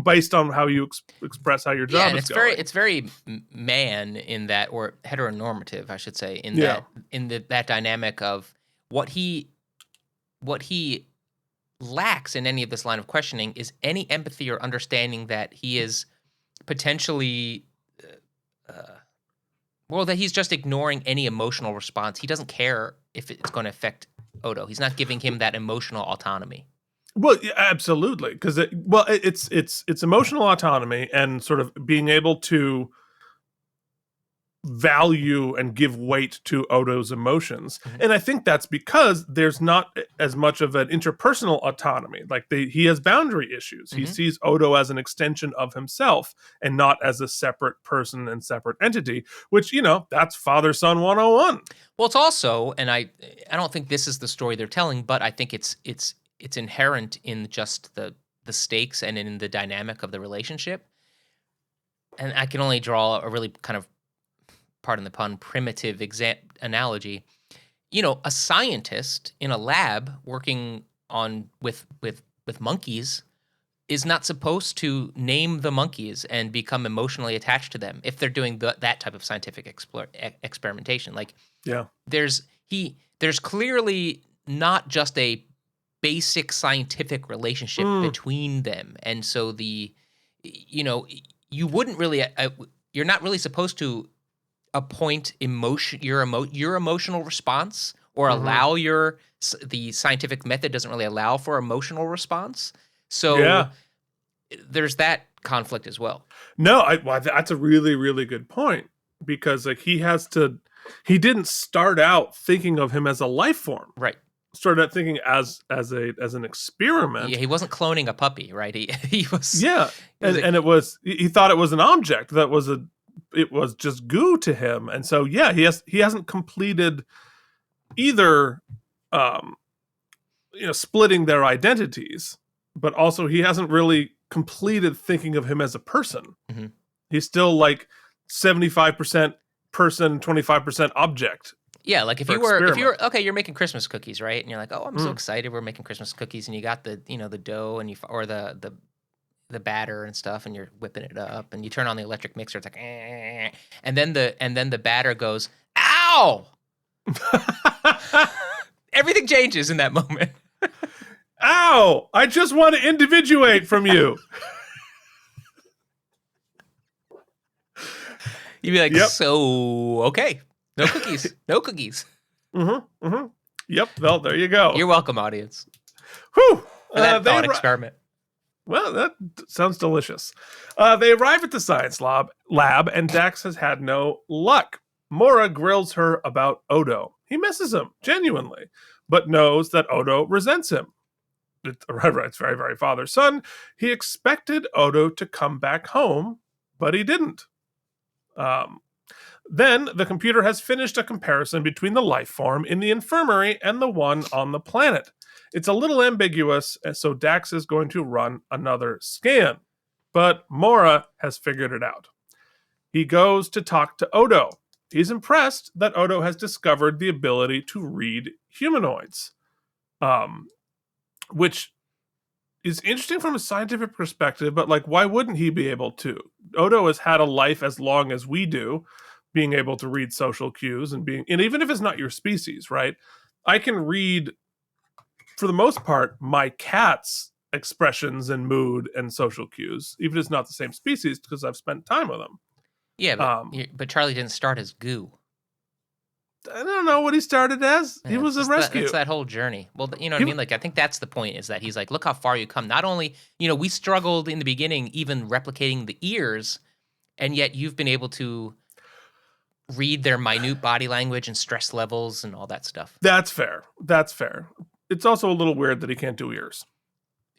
[SPEAKER 1] based on how you express how your job is going.
[SPEAKER 2] It's very man in that, or heteronormative, I should say, in that dynamic of what he lacks in any of this line of questioning is any empathy or understanding that he is potentially that he's just ignoring any emotional response. He doesn't care if it's going to affect Odo. He's not giving him that emotional autonomy.
[SPEAKER 1] Well, yeah, absolutely, because it's emotional autonomy and sort of being able to value and give weight to Odo's emotions, and I think that's because there's not as much of an interpersonal autonomy. Like he has boundary issues. He sees Odo as an extension of himself and not as a separate person and separate entity. Which that's father-son 101.
[SPEAKER 2] Well, it's also, and I don't think this is the story they're telling, but I think it's inherent in just the stakes and in the dynamic of the relationship. And I can only draw a really kind of, pardon the pun, primitive analogy. a scientist in a lab working on with monkeys is not supposed to name the monkeys and become emotionally attached to them if they're doing that type of scientific experimentation. Like, there's clearly not just a basic scientific relationship between them, and so you wouldn't really, you're not really supposed to appoint your emotional response or allow the scientific method doesn't really allow for emotional response. So there's that conflict as well.
[SPEAKER 1] No, that's a really, really good point, because like he didn't start out thinking of him as a life form.
[SPEAKER 2] Right.
[SPEAKER 1] Started out thinking as an experiment.
[SPEAKER 2] Yeah, he wasn't cloning a puppy, right? He was.
[SPEAKER 1] Yeah. He thought it was an object it was just goo to him. And so he hasn't completed either splitting their identities, but also he hasn't really completed thinking of him as a person.
[SPEAKER 2] Mm-hmm.
[SPEAKER 1] He's still like 75% person, 25% object.
[SPEAKER 2] Yeah, like if you're okay, you're making Christmas cookies, right? And you're like, oh, I'm so excited, we're making Christmas cookies, and you got the the dough and the batter and stuff, and you're whipping it up, and you turn on the electric mixer, it's like, and then the batter goes, ow! Everything changes in that moment.
[SPEAKER 1] Ow! I just want to individuate from you.
[SPEAKER 2] You'd be like, so okay, no cookies, no cookies.
[SPEAKER 1] Mm-hmm. Mm-hmm. Yep. Well, there you go.
[SPEAKER 2] You're welcome, audience.
[SPEAKER 1] Whew.
[SPEAKER 2] For that thought experiment.
[SPEAKER 1] Well, that sounds delicious. They arrive at the science lab, and Dax has had no luck. Mora grills her about Odo. He misses him, genuinely, but knows that Odo resents him. It's very, very father-son. He expected Odo to come back home, but he didn't. Then the computer has finished a comparison between the life form in the infirmary and the one on the planet. It's a little ambiguous, so Dax is going to run another scan. But Mora has figured it out. He goes to talk to Odo. He's impressed that Odo has discovered the ability to read humanoids, which is interesting from a scientific perspective, but like, why wouldn't he be able to? Odo has had a life as long as we do, being able to read social cues and even if it's not your species, right? I can read, for the most part, my cat's expressions and mood and social cues, even if it's not the same species, because I've spent time with them.
[SPEAKER 2] Yeah, but Charlie didn't start as goo.
[SPEAKER 1] I don't know what he started as. Yeah, he was a rescue.
[SPEAKER 2] It's that whole journey. Well, you know what I mean? Like, I think that's the point, is that he's like, look how far you come. Not only, we struggled in the beginning even replicating the ears, and yet you've been able to read their minute body language and stress levels and all that stuff.
[SPEAKER 1] That's fair. It's also a little weird that he can't do ears.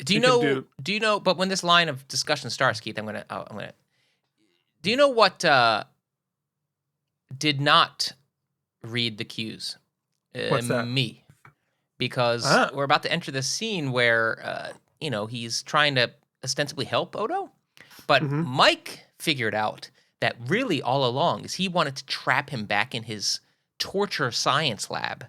[SPEAKER 2] Do you know, but when this line of discussion starts, Keith, I'm going to, do you know what did not read the cues?
[SPEAKER 1] What's that?
[SPEAKER 2] Me. Because we're about to enter this scene where, he's trying to ostensibly help Odo, but Mike figured out that really all along is he wanted to trap him back in his torture science lab.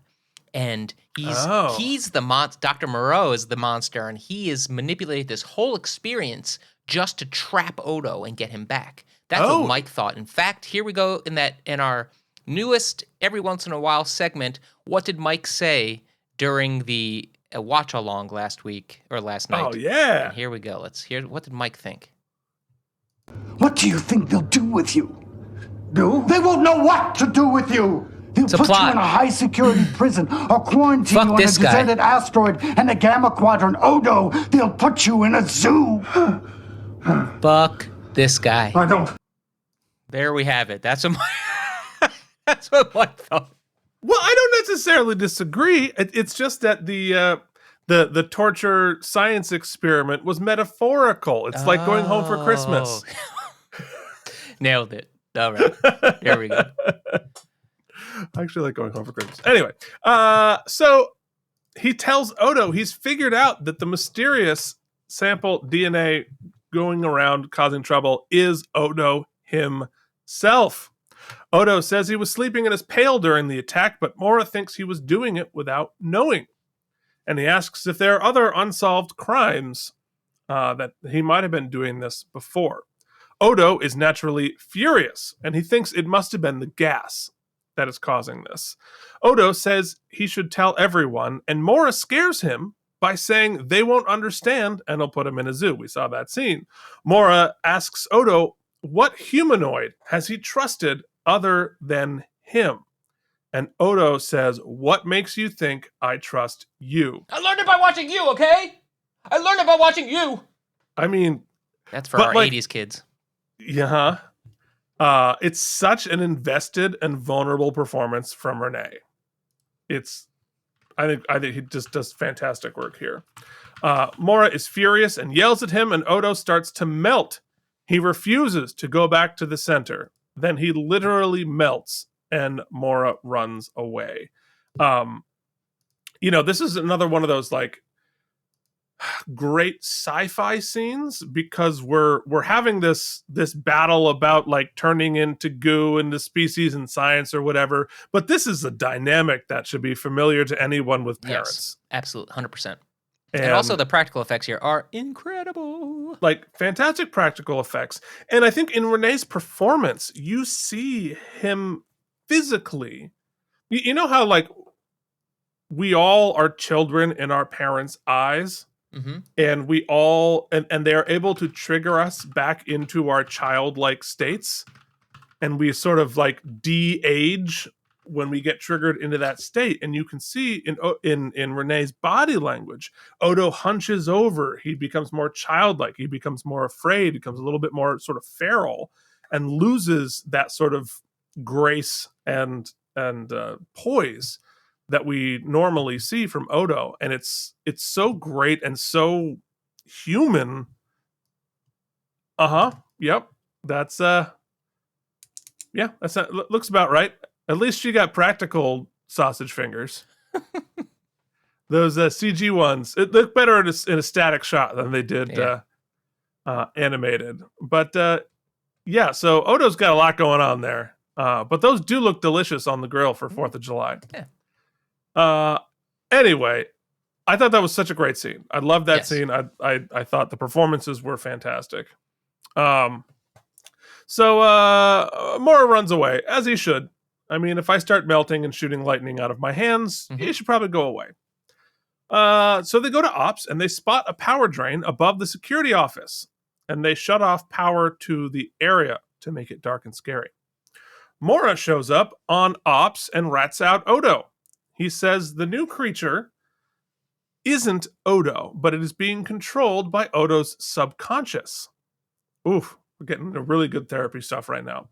[SPEAKER 2] And he's the monster. Dr. Moreau is the monster, and he is manipulated this whole experience just to trap Odo and get him back. That's what Mike thought. In fact, here we go in our newest every once in a while segment. What did Mike say during the watch along last night?
[SPEAKER 1] Oh yeah.
[SPEAKER 2] And here we go. Let's hear, what did Mike think?
[SPEAKER 3] What do you think they'll do with you? They won't know what to do with you. They'll put you in a high-security prison or quarantine you on a deserted asteroid in the Gamma Quadrant. Odo, they'll put you in a zoo.
[SPEAKER 2] Fuck this guy.
[SPEAKER 3] I don't.
[SPEAKER 2] There we have it. That's what Mike thought.
[SPEAKER 1] Well, I don't necessarily disagree. It's just that the torture science experiment was metaphorical. It's like going home for Christmas.
[SPEAKER 2] Nailed it. All right. There we go.
[SPEAKER 1] I actually like going home for Christmas. Anyway, so he tells Odo he's figured out that the mysterious sample DNA going around causing trouble is Odo himself. Odo says he was sleeping in his pail during the attack, but Mora thinks he was doing it without knowing. And he asks if there are other unsolved crimes that he might have been doing this before. Odo is naturally furious, and he thinks it must have been the gas that is causing this. Odo says he should tell everyone, and Mora scares him by saying they won't understand, and he'll put him in a zoo. We saw that scene. Mora asks Odo, what humanoid has he trusted other than him? And Odo says, what makes you think I trust you?
[SPEAKER 2] I learned it by watching you, okay? I learned it by watching you.
[SPEAKER 1] I mean...
[SPEAKER 2] That's for our 80s kids.
[SPEAKER 1] Yeah. It's such an invested and vulnerable performance from Rene. I think he just does fantastic work here. Mora is furious and yells at him, and Odo starts to melt. He refuses to go back to the center. Then he literally melts, and Mora runs away. This is another one of those like great sci-fi scenes, because we're having this battle about like turning into goo into species in science or whatever, but this is a dynamic that should be familiar to anyone with parents.
[SPEAKER 2] Yes, absolutely, 100%. And also the practical effects here are incredible.
[SPEAKER 1] Like fantastic practical effects. And I think in Rene's performance, you see him physically. You know how like we all are children in our parents' eyes? Mm-hmm. And we all, and they are able to trigger us back into our childlike states. And we sort of like de-age when we get triggered into that state. And you can see in Rene's body language, Odo hunches over. He becomes more childlike. He becomes more afraid. He becomes a little bit more sort of feral and loses that sort of grace and poise that we normally see from Odo. And it's so great and so human. Yep. That's looks about right. At least she got practical sausage fingers. Those CG ones, it looked better in a static shot than they did animated. But so Odo's got a lot going on there. But those do look delicious on the grill for 4th of July.
[SPEAKER 2] Yeah.
[SPEAKER 1] Anyway, I thought that was such a great scene. I loved that scene. I thought the performances were fantastic. So Mora runs away, as he should. I mean, if I start melting and shooting lightning out of my hands, he should probably go away. So they go to Ops, and they spot a power drain above the security office. And they shut off power to the area to make it dark and scary. Mora shows up on Ops and rats out Odo. He says the new creature isn't Odo, but it is being controlled by Odo's subconscious. Oof, we're getting into really good therapy stuff right now.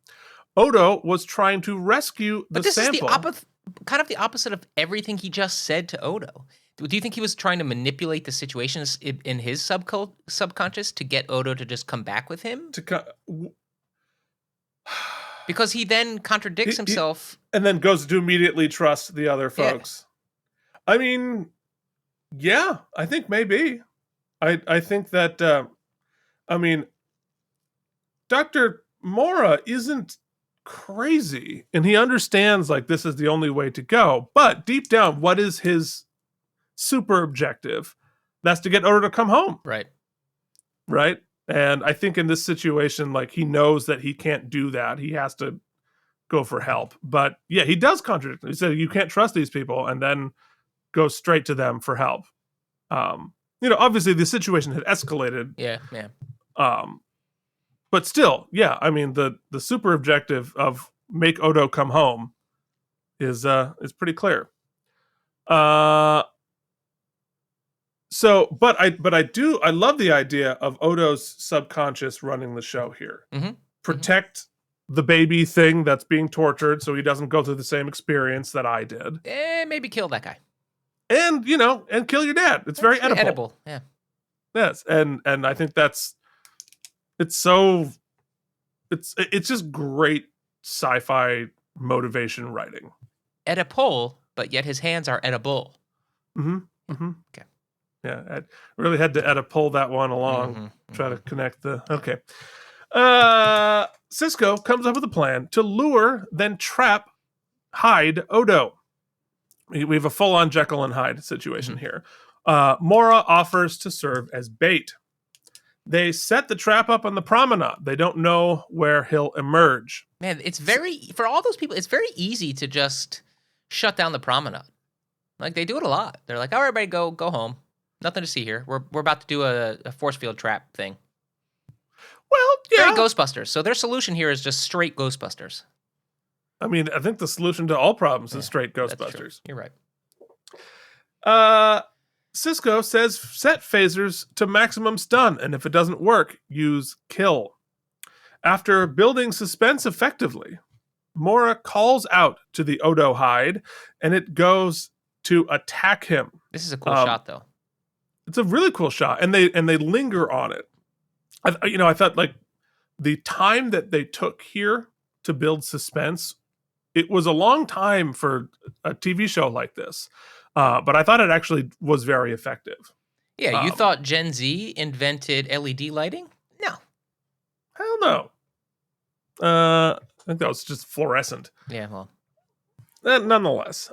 [SPEAKER 1] Odo was trying to rescue the sample.
[SPEAKER 2] But this is kind of the opposite of everything he just said to Odo. Do you think he was trying to manipulate the situation in his subconscious to get Odo to just come back with him? Because he then contradicts himself.
[SPEAKER 1] And then goes to immediately trust the other folks. Yeah. I mean, yeah, I think maybe. I think that, Dr. Mora isn't crazy, and he understands like this is the only way to go, but deep down, what is his super objective? That's to get Odo to come home.
[SPEAKER 2] Right.
[SPEAKER 1] And I think in this situation, like he knows that he can't do that. He has to go for help. But yeah, he does contradict. He said you can't trust these people, and then go straight to them for help. Obviously the situation had escalated.
[SPEAKER 2] Yeah.
[SPEAKER 1] But still, yeah, I mean the super objective of make Odo come home is pretty clear. But I love the idea of Odo's subconscious running the show here. Mm-hmm. Protect the baby thing that's being tortured so he doesn't go through the same experience that I did.
[SPEAKER 2] Maybe kill that guy.
[SPEAKER 1] And and kill your dad. It's very edible.
[SPEAKER 2] Yeah.
[SPEAKER 1] Yes, and I think it's just great sci-fi motivation writing.
[SPEAKER 2] Oedipal, but yet his hands are edible.
[SPEAKER 1] Mm-hmm. Mm-hmm. Okay. Yeah, I really had to pull that one along, try to connect the... Okay. Cisco comes up with a plan to lure, then trap Hyde Odo. We have a full-on Jekyll and Hyde situation here. Mora offers to serve as bait. They set the trap up on the promenade. They don't know where he'll emerge.
[SPEAKER 2] Man, for all those people, it's very easy to just shut down the promenade. Like, they do it a lot. They're like, all right, everybody go home. Nothing to see here. We're about to do a force field trap thing.
[SPEAKER 1] Well, yeah.
[SPEAKER 2] Very Ghostbusters. So their solution here is just straight Ghostbusters.
[SPEAKER 1] I mean, I think the solution to all problems is straight Ghostbusters.
[SPEAKER 2] You're
[SPEAKER 1] right. Cisco says set phasers to maximum stun, and if it doesn't work, use kill. After building suspense effectively, Mora calls out to the Odo Hyde, and it goes to attack him.
[SPEAKER 2] This is a cool shot, though.
[SPEAKER 1] It's a really cool shot, and they linger on it. I thought like the time that they took here to build suspense, it was a long time for a TV show like this. But I thought it actually was very effective.
[SPEAKER 2] Yeah, you thought Gen Z invented LED lighting? No.
[SPEAKER 1] Hell no. I think that was just fluorescent.
[SPEAKER 2] Yeah, well.
[SPEAKER 1] Nonetheless.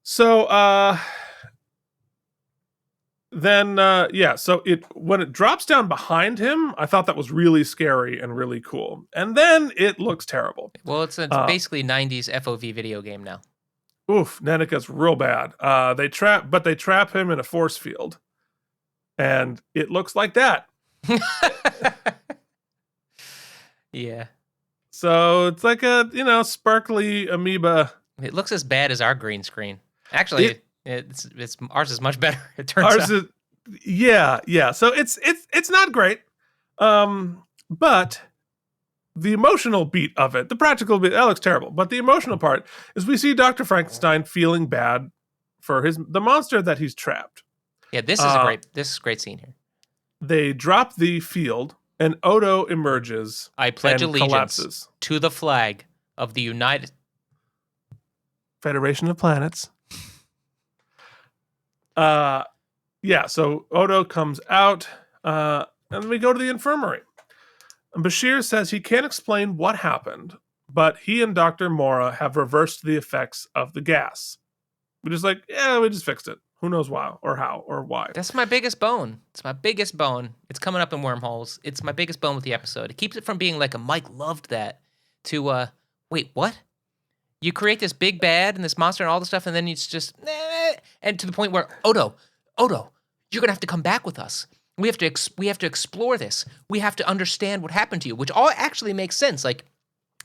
[SPEAKER 1] So when it drops down behind him, I thought that was really scary and really cool. And then it looks terrible.
[SPEAKER 2] Well, it's basically 90s FOV video game now.
[SPEAKER 1] Oof, then it gets real bad. They trap him in a force field. And it looks like that.
[SPEAKER 2] Yeah.
[SPEAKER 1] So it's like a, sparkly amoeba.
[SPEAKER 2] It looks as bad as our green screen. Actually, it's ours is much better. It turns out.
[SPEAKER 1] Yeah. So it's not great. But the emotional beat of it, the practical bit, that looks terrible. But the emotional part is we see Dr. Frankenstein feeling bad for the monster that he's trapped.
[SPEAKER 2] Yeah, this is a great scene here.
[SPEAKER 1] They drop the field, and Odo emerges.
[SPEAKER 2] I pledge allegiance
[SPEAKER 1] collapses.
[SPEAKER 2] To the flag of the United
[SPEAKER 1] Federation of Planets. So Odo comes out, and we go to the infirmary. And Bashir says he can't explain what happened, but he and Dr. Mora have reversed the effects of the gas. We're just like, we just fixed it. Who knows why or how or why.
[SPEAKER 2] That's my biggest bone. It's my biggest bone. It's coming up in wormholes. It's my biggest bone with the episode. It keeps it from being like a Mike loved that to, wait, what? You create this big bad and this monster and all this stuff, and then it's just, and to the point where, Odo, you're going to have to come back with us. We have to explore this. We have to understand what happened to you, which all actually makes sense. Like,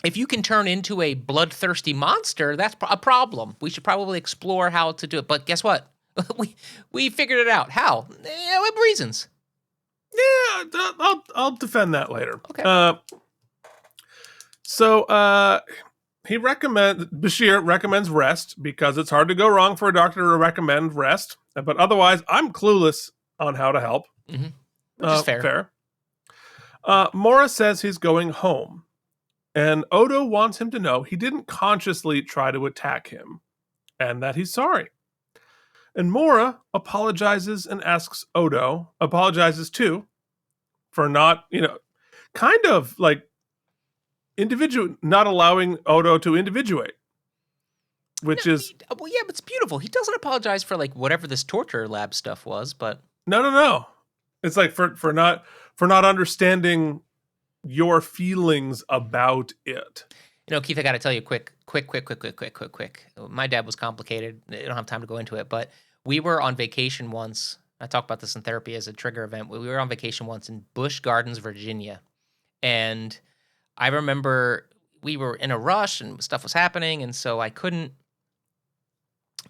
[SPEAKER 2] if you can turn into a bloodthirsty monster, that's a problem. We should probably explore how to do it. But guess what? we figured it out. How? We have reasons.
[SPEAKER 1] Yeah, I'll defend that later.
[SPEAKER 2] Okay.
[SPEAKER 1] Bashir recommends rest because it's hard to go wrong for a doctor to recommend rest. But otherwise, I'm clueless on how to help.
[SPEAKER 2] Mm-hmm. Which is fair.
[SPEAKER 1] Mora says he's going home, and Odo wants him to know he didn't consciously try to attack him, and that he's sorry. And Mora apologizes and asks apologizes too, for not, kind of like not allowing Odo to individuate. But
[SPEAKER 2] it's beautiful. He doesn't apologize for like whatever this torture lab stuff was, but
[SPEAKER 1] no. It's like for not understanding your feelings about it.
[SPEAKER 2] Keith, I got to tell you quick. My dad was complicated. I don't have time to go into it, but we were on vacation once. I talk about this in therapy as a trigger event. We were on vacation once in Busch Gardens, Virginia. And I remember we were in a rush and stuff was happening. And so I couldn't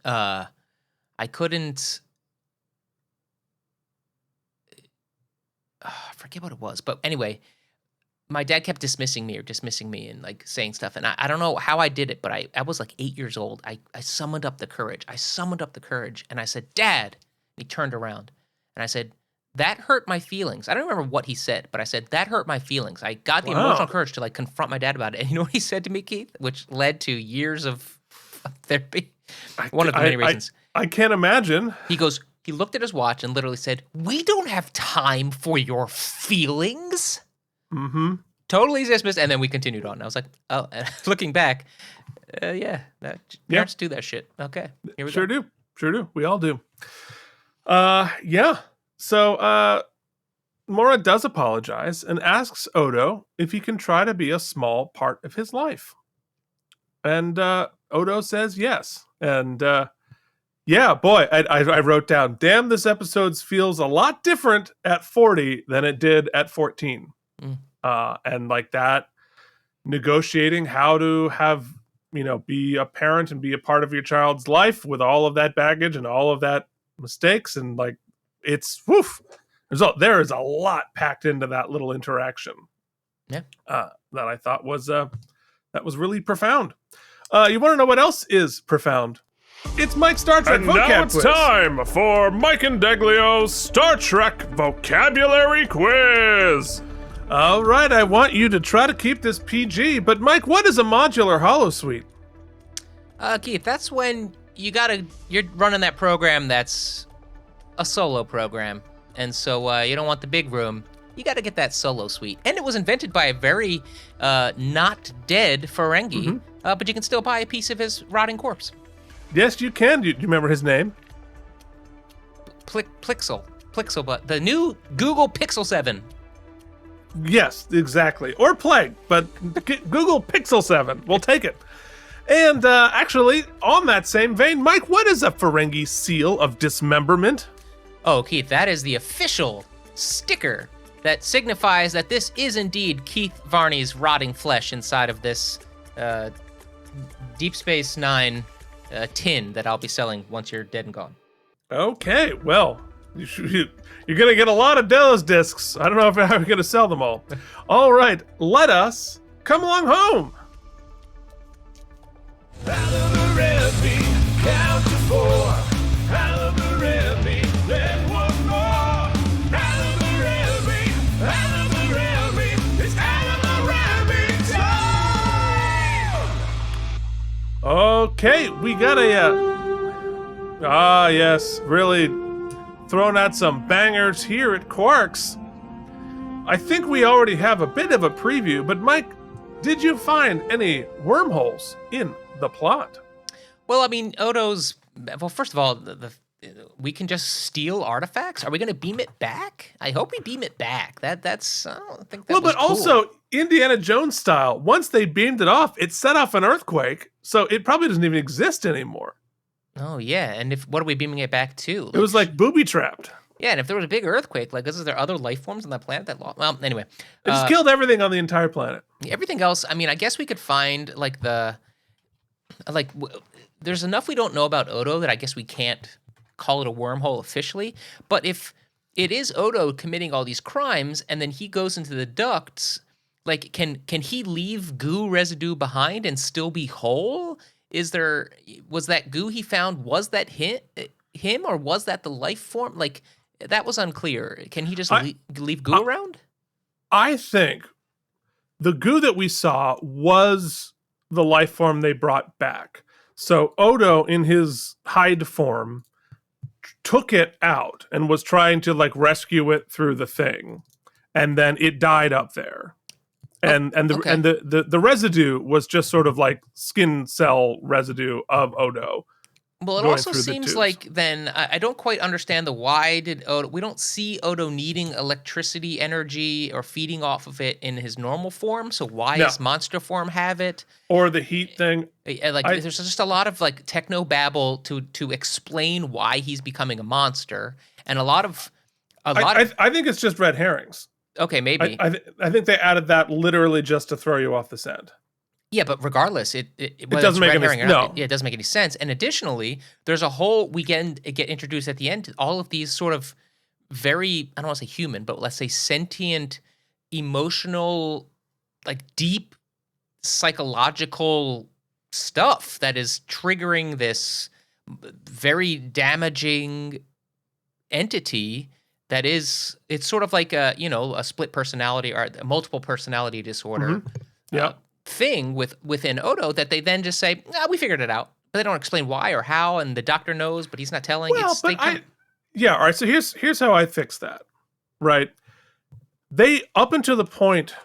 [SPEAKER 2] forget what it was. But anyway, my dad kept dismissing me and like saying stuff. And I don't know how I did it, but I was like 8 years old. I summoned up the courage. And I said, Dad. And he turned around and I said, that hurt my feelings. I don't remember what he said, but I said, that hurt my feelings. I got the emotional courage to like confront my dad about it. And you know what he said to me, Keith? Which led to years of therapy. One of the many reasons.
[SPEAKER 1] I can't imagine.
[SPEAKER 2] He looked at his watch and literally said, we don't have time for your feelings.
[SPEAKER 1] Mm-hmm.
[SPEAKER 2] Totally dismissed, and then we continued on. I was like, oh, and looking back, parents do that shit. Okay, here we go.
[SPEAKER 1] Sure do. We all do. Yeah. So Mora does apologize and asks Odo if he can try to be a small part of his life. And Odo says yes. And yeah, boy, I wrote down, damn, this episode feels a lot different at 40 than it did at 14. And like that, negotiating how to have, be a parent and be a part of your child's life with all of that baggage and all of that mistakes. And like, it's, there is a lot packed into that little interaction.
[SPEAKER 2] Yeah.
[SPEAKER 1] That I thought was really profound. You want to know what else is profound? It's Mike's Star Trek vocab
[SPEAKER 4] now it's
[SPEAKER 1] quiz.
[SPEAKER 4] Time for Mike and Deglio's Star Trek vocabulary quiz.
[SPEAKER 1] All right, I want you to try to keep this PG, but Mike, what is a modular holosuite?
[SPEAKER 2] Keith, that's when you're running that program that's a solo program, and so you don't want the big room. You got to get that solo suite. And it was invented by a very not dead Ferengi, but you can still buy a piece of his rotting corpse.
[SPEAKER 1] Yes, you can. Do you remember his name?
[SPEAKER 2] Plixel, but the new Google Pixel 7.
[SPEAKER 1] Yes, exactly. Or Plague, but Google Pixel 7. We'll take it. And actually, on that same vein, Mike, what is a Ferengi seal of dismemberment?
[SPEAKER 2] Oh, Keith, that is the official sticker that signifies that this is indeed Keith Varney's rotting flesh inside of this Deep Space Nine tin that I'll be selling once you're dead and gone.
[SPEAKER 1] Okay, well, you're going to get a lot of those discs. I don't know if I'm going to sell them all. All right, let us come along home.
[SPEAKER 4] AlamaRemmys, count to 4. AlamaRemmys, then one more. AlamaRemmys, it's AlamaRemmys time!
[SPEAKER 1] Okay, we got yes, really throwing out some bangers here at Quarks. I think we already have a bit of a preview, but Mike, did you find any wormholes in the plot?
[SPEAKER 2] Well, I mean, Odo's... Well, first of all, we can just steal artifacts? Are we going to beam it back? I hope we beam it back. That's... I don't think that was
[SPEAKER 1] but
[SPEAKER 2] cool.
[SPEAKER 1] Also, Indiana Jones style, once they beamed it off, it set off an earthquake, so it probably doesn't even exist anymore.
[SPEAKER 2] Oh, yeah, and what are we beaming it back to?
[SPEAKER 1] It was like booby-trapped.
[SPEAKER 2] Yeah, and if there was a big earthquake, like, is there other life forms on that planet that lost? Well, anyway.
[SPEAKER 1] It just killed everything on the entire planet.
[SPEAKER 2] Everything else, I mean, I guess we could find, there's enough we don't know about Odo that I guess we can't call it a wormhole officially. But if it is Odo committing all these crimes and then he goes into the ducts, like, can he leave goo residue behind and still be whole? Was that goo he found, was that him or was that the life form? Like, that was unclear. Can he just leave goo around?
[SPEAKER 1] I think the goo that we saw was the life form they brought back. So Odo, in his Hyde form, took it out and was trying to like rescue it through the thing, and then it died up there. And the residue was just sort of like skin cell residue of Odo.
[SPEAKER 2] Well, it also seems like then I don't quite understand why did Odo. We don't see Odo needing electricity energy or feeding off of it in his normal form. So why does monster form have it?
[SPEAKER 1] Or the heat thing?
[SPEAKER 2] There's just a lot of like techno babble to explain why he's becoming a monster, and I
[SPEAKER 1] think it's just red herrings.
[SPEAKER 2] Okay, maybe.
[SPEAKER 1] I think they added that literally just to throw you off the scent.
[SPEAKER 2] Yeah, but regardless, it
[SPEAKER 1] doesn't make any sense.
[SPEAKER 2] It doesn't make any sense. And additionally, there's a whole get introduced at the end. All of these sort of very, I don't want to say human, but let's say sentient, emotional, like deep psychological stuff that is triggering this very damaging entity. That is, it's sort of like a split personality or a multiple personality disorder. Thing within Odo that they then just say, we figured it out, but they don't explain why or how, and the doctor knows, but he's not telling.
[SPEAKER 1] All right. So here's how I fix that. Right, they, up until the point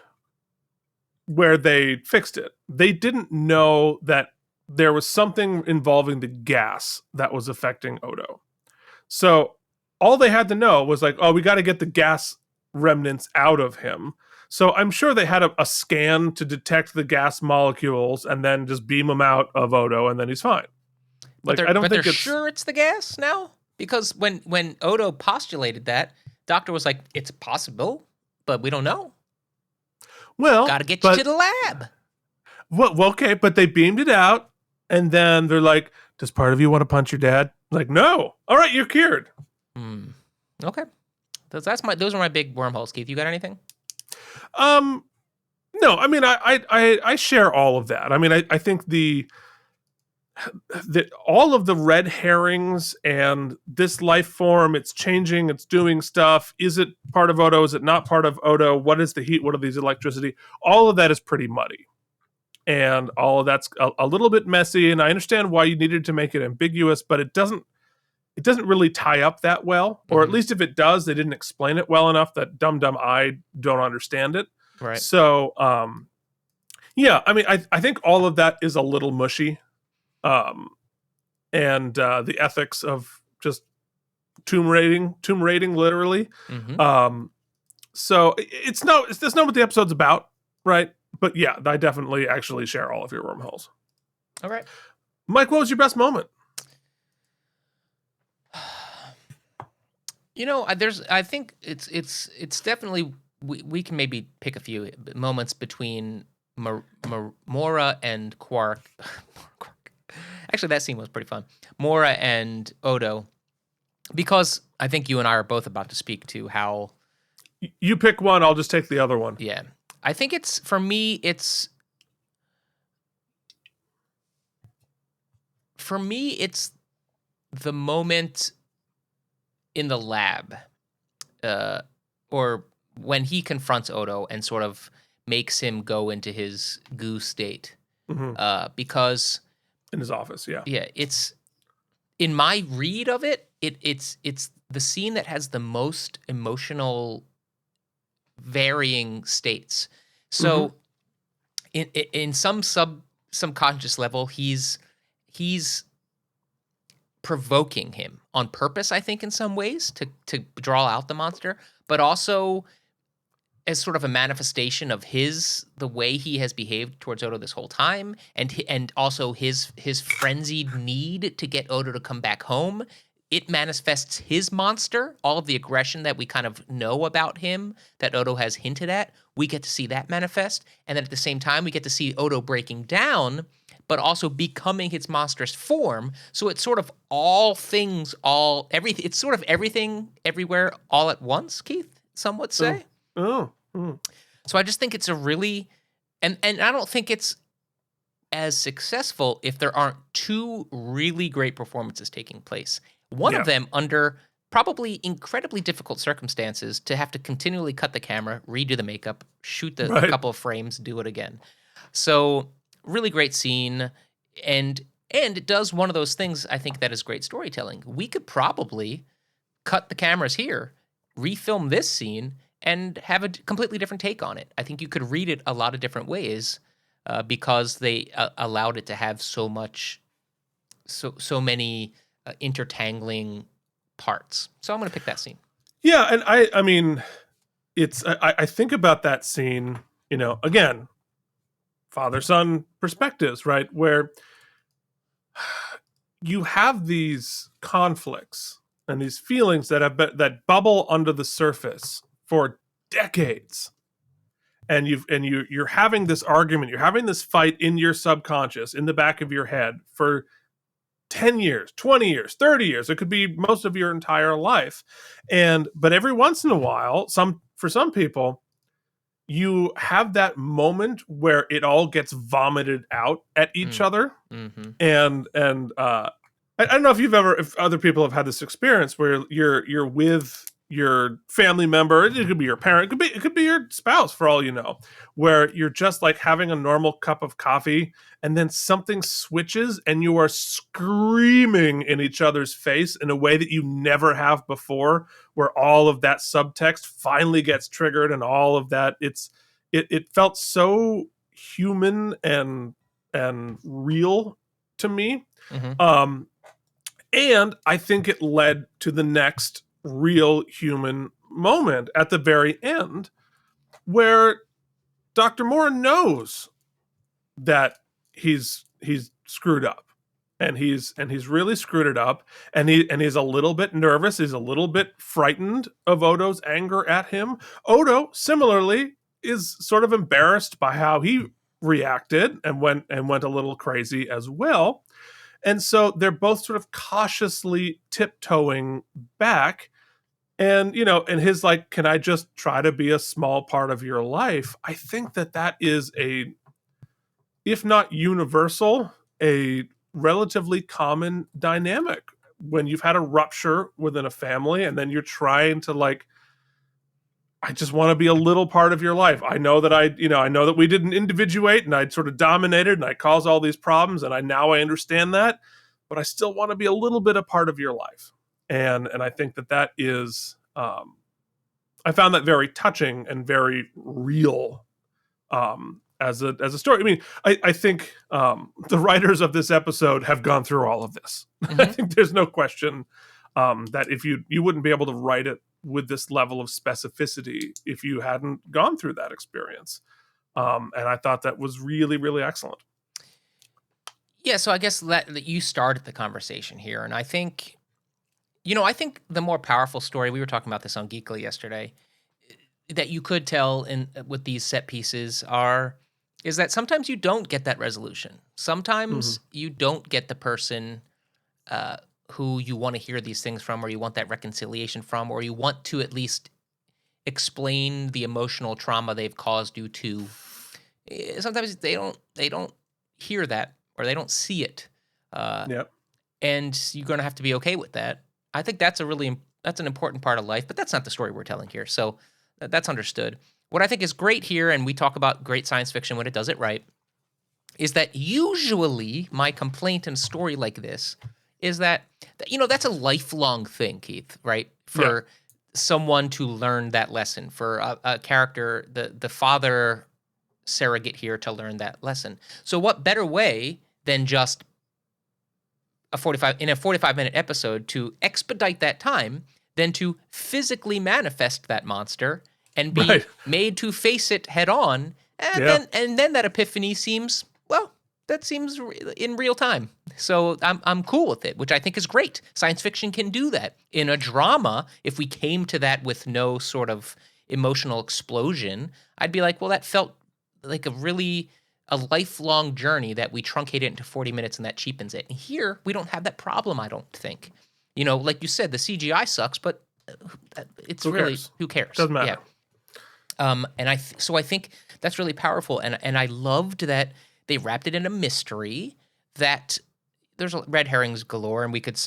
[SPEAKER 1] where they fixed it, they didn't know that there was something involving the gas that was affecting Odo. So all they had to know was like, oh, we got to get the gas remnants out of him. So I'm sure they had a scan to detect the gas molecules and then just beam them out of Odo, and then he's fine.
[SPEAKER 2] Like, but they're sure it's the gas now? Because when Odo postulated that, Doctor was like, it's possible, but we don't know.
[SPEAKER 1] Well,
[SPEAKER 2] got to get you to the lab.
[SPEAKER 1] Well, okay, but they beamed it out, and then they're like, does part of you want to punch your dad? Like, no. All right, you're cured.
[SPEAKER 2] Okay. Those are my big wormholes, Keith. You got anything?
[SPEAKER 1] No, I mean, I share all of that. I mean, I think all of the red herrings and this life form, it's changing, it's doing stuff. Is it part of Odo? Is it not part of Odo? What is the heat? What are these electricity? All of that is pretty muddy. And all of that's a little bit messy. And I understand why you needed to make it ambiguous, but it doesn't really tie up that well. Or at least if it does, they didn't explain it well enough that dumb I don't understand it.
[SPEAKER 2] Right.
[SPEAKER 1] So, yeah, I mean, I think all of that is a little mushy. And the ethics of just tomb raiding literally. So it's not what the episode's about, right? But yeah, I definitely actually share all of your wormholes.
[SPEAKER 2] All right.
[SPEAKER 1] Mike, what was your best moment?
[SPEAKER 2] I think it's definitely, we can maybe pick a few moments between Mora and Quark. Actually, that scene was pretty fun. Mora and Odo, because I think you and I are both about to speak to how...
[SPEAKER 1] You pick one, I'll just take the other one.
[SPEAKER 2] Yeah. I think for me, it's the moment in the lab, or when he confronts Odo and sort of makes him go into his goo state. Because...
[SPEAKER 1] In his office, yeah.
[SPEAKER 2] Yeah, it's... In my read of it, it's the scene that has the most emotional varying states. So in some subconscious level, he's provoking him on purpose, I think, in some ways to draw out the monster, but also as sort of a manifestation of the way he has behaved towards Odo this whole time, and also his frenzied need to get Odo to come back home. It manifests his monster, all of the aggression that we kind of know about him that Odo has hinted at. We get to see that manifest. And then at the same time, we get to see Odo breaking down, but also becoming his monstrous form. So it's sort of everything. It's sort of everything, everywhere, all at once, Keith, some would say. So I just think it's a really, and I don't think it's as successful if there aren't two really great performances taking place. One of them under probably incredibly difficult circumstances to have to continually cut the camera, redo the makeup, shoot the couple of frames, do it again. So really great scene. And it does one of those things I think that is great storytelling. We could probably cut the cameras here, refilm this scene, and have a completely different take on it. I think you could read it a lot of different ways because they allowed it to have so many intertangling parts. So I'm going to pick that scene.
[SPEAKER 1] Yeah, and I mean, I think about that scene, again, father-son perspectives, right? Where you have these conflicts and these feelings that bubble under the surface for decades. And you're having this argument, you're having this fight in your subconscious, in the back of your head for 10 years, 20 years, 30 years. It could be most of your entire life. But every once in a while, for some people, you have that moment where it all gets vomited out at each other. And I don't know if other people have had this experience where you're with your family member, it could be your parent, it could be your spouse for all you know, where you're just like having a normal cup of coffee and then something switches and you are screaming in each other's face in a way that you never have before, where all of that subtext finally gets triggered and all of that, it felt so human and real to me.
[SPEAKER 2] Mm-hmm.
[SPEAKER 1] And I think it led to the next real human moment at the very end, where Dr. Moore knows that he's screwed up, and he's really screwed it up, and he's a little bit nervous, he's a little bit frightened of Odo's anger at him. Odo similarly is sort of embarrassed by how he reacted and went a little crazy as well. And so they're both sort of cautiously tiptoeing back. And, and his like, can I just try to be a small part of your life? I think that is if not universal, a relatively common dynamic when you've had a rupture within a family and then you're trying to like, I just want to be a little part of your life. I know that I know that we didn't individuate and I sort of dominated and I caused all these problems and I understand that, but I still want to be a little bit a part of your life. And I think that is, I found that very touching and very real as a story. I mean, I think the writers of this episode have gone through all of this. Mm-hmm. I think there's no question that if you wouldn't be able to write it with this level of specificity if you hadn't gone through that experience. And I thought that was really, really excellent.
[SPEAKER 2] Yeah, so I guess that you started the conversation here. And I think, I think the more powerful story, we were talking about this on Geekly yesterday, that you could tell with these set pieces is that sometimes you don't get that resolution. Sometimes you don't get the person who you want to hear these things from, or you want that reconciliation from, or you want to at least explain the emotional trauma they've caused you to. Sometimes they don't hear that, or they don't see it.
[SPEAKER 1] Yep.
[SPEAKER 2] And you're going to have to be okay with that. I think that's an important part of life, but that's not the story we're telling here. So that's understood. What I think is great here, and we talk about great science fiction when it does it right, is that usually my complaint in a story like this is that that's a lifelong thing, Keith, right? For someone to learn that lesson, for a character, the father surrogate here to learn that lesson. So what better way than just a 45-minute episode to expedite that time than to physically manifest that monster and be made to face it head on, and then that epiphany seems, that seems in real time. So I'm cool with it, which I think is great. Science fiction can do that. In a drama, if we came to that with no sort of emotional explosion, I'd be like, well, that felt like a lifelong journey that we truncate it into 40 minutes and that cheapens it. And here, we don't have that problem, I don't think. Like you said, the CGI sucks, but it's who cares?
[SPEAKER 1] Doesn't matter.
[SPEAKER 2] Yeah. So I think that's really powerful. And I loved that they wrapped it in a mystery, that there's red herrings galore, and we could,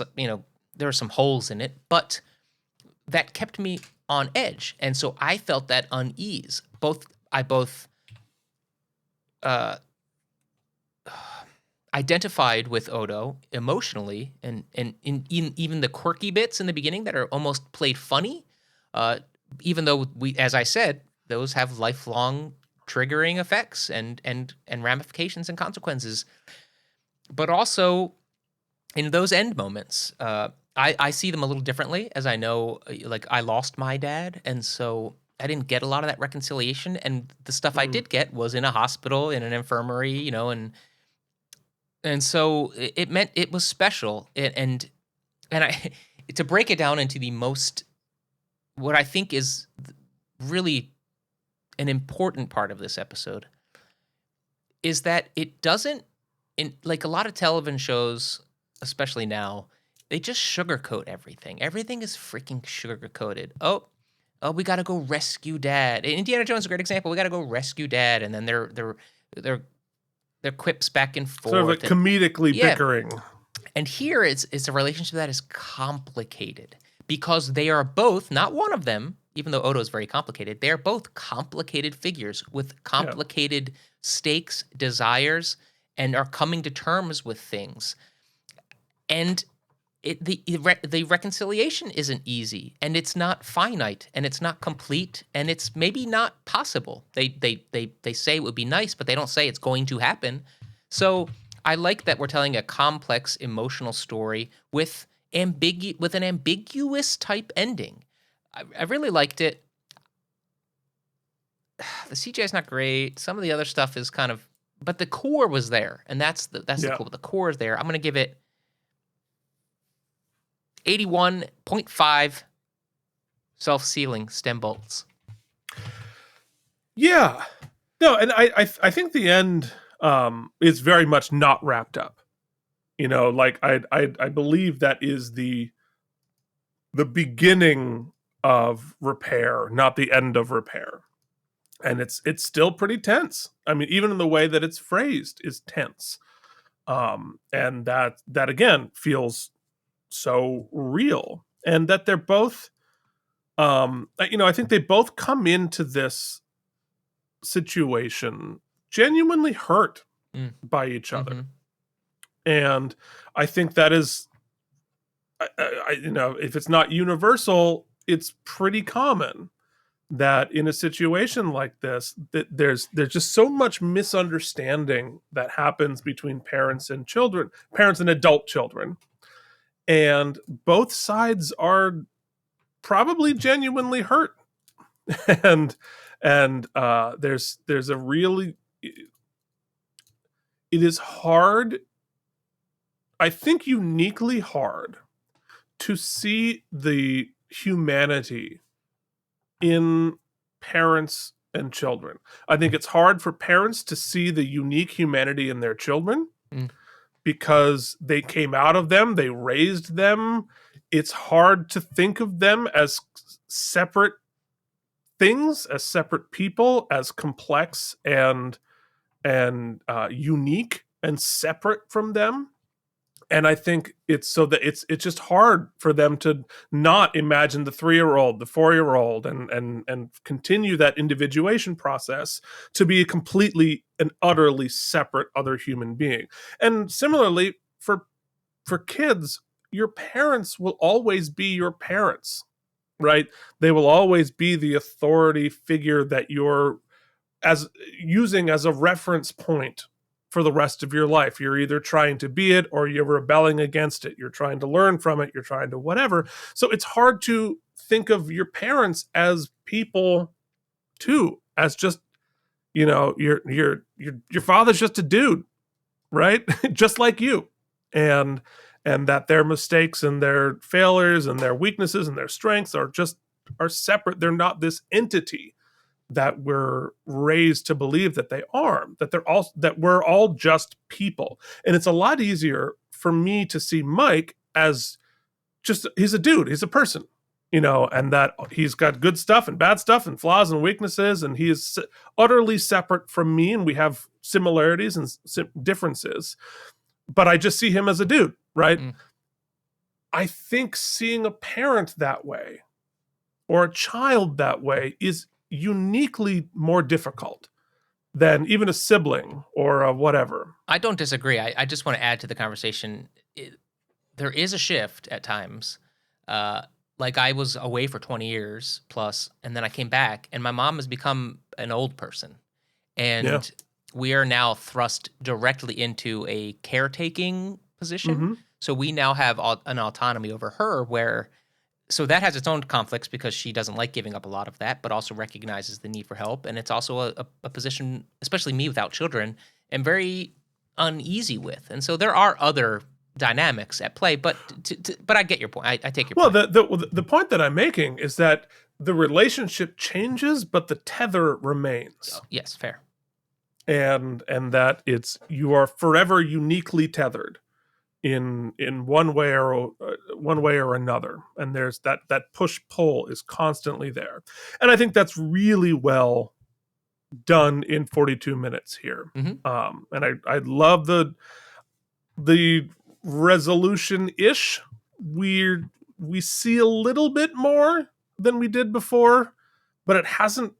[SPEAKER 2] there are some holes in it, but that kept me on edge. And so I felt that unease. I both identified with Odo emotionally, and in even the quirky bits in the beginning that are almost played funny, even though as I said, those have lifelong triggering effects and ramifications and consequences. But also in those end moments, I see them a little differently, as I know, like I lost my dad, and so I didn't get a lot of that reconciliation, and the stuff I did get was in a hospital, in an infirmary, and so it meant it was special, and I to break it down into the most, what I think is really an important part of this episode, is that it doesn't, like a lot of television shows, especially now, they just sugarcoat everything. Everything is freaking sugar-coated. Oh, we got to go rescue Dad. Indiana Jones is a great example. We got to go rescue Dad, and then they're quips back and forth.
[SPEAKER 1] Sort of like comedically bickering.
[SPEAKER 2] And here it's a relationship that is complicated, because they are both, not one of them, even though Odo is very complicated, they are both complicated figures with complicated stakes, desires, and are coming to terms with things. And the reconciliation isn't easy, and it's not finite, and it's not complete, and it's maybe not possible. They say it would be nice, but they don't say it's going to happen. So I like that we're telling a complex emotional story with an ambiguous type ending. I really liked it. The CGI is not great. Some of the other stuff is kind of, but the core was there, and that's the cool. The core is there. I'm going to give it 81.5 self-sealing stem bolts.
[SPEAKER 1] Yeah. No, and I think the end is very much not wrapped up. You know, like I believe that is the beginning of repair, not the end of repair. And it's still pretty tense. I mean, even in the way that it's phrased is tense. And that again feels so real, and that they're both, I think they both come into this situation genuinely hurt by each other. Mm-hmm. And I think that is, if it's not universal, it's pretty common that in a situation like this, that there's just so much misunderstanding that happens between parents and adult children. And both sides are probably genuinely hurt. and there's a really, it is hard, I think uniquely hard, to see the humanity in parents and children. I think it's hard for parents to see the unique humanity in their children. Because they came out of them, they raised them. It's hard to think of them as separate things, as separate people, as complex and unique and separate from them. And I think it's just hard for them to not imagine the 3-year-old, the 4-year-old, and continue that individuation process to be a completely and utterly separate other human being. And similarly, for kids, your parents will always be your parents, right? They will always be the authority figure that you're using as a reference point for the rest of your life. You're either trying to be it or you're rebelling against it. You're trying to learn from it. You're trying to whatever. So it's hard to think of your parents as people too, as just, your father's just a dude, right? Just like you. And that their mistakes and their failures and their weaknesses and their strengths are separate. They're not this entity that we're raised to believe that they are, that we're all just people. And it's a lot easier for me to see Mike as just, he's a dude, he's a person, and that he's got good stuff and bad stuff and flaws and weaknesses, and he is utterly separate from me, and we have similarities and differences, but I just see him as a dude, right? I think seeing a parent that way or a child that way is uniquely more difficult than even a sibling or a whatever.
[SPEAKER 2] I don't disagree. I just want to add to the conversation. There is a shift at times. Like I was away for 20 years plus, and then I came back, and my mom has become an old person. And we are now thrust directly into a caretaking position. Mm-hmm. So we now have an autonomy over her so that has its own conflicts because she doesn't like giving up a lot of that, but also recognizes the need for help. And it's also a position, especially me without children, am very uneasy with. And so there are other dynamics at play, but I get your point. I take your point.
[SPEAKER 1] Well, the point that I'm making is that the relationship changes, but the tether remains.
[SPEAKER 2] Oh, yes, fair.
[SPEAKER 1] And that you are forever uniquely tethered in one way or another, and there's that push pull is constantly there, and I think that's really well done in 42 minutes here. Mm-hmm. And I love the resolution-ish weird we see a little bit more than we did before, but it hasn't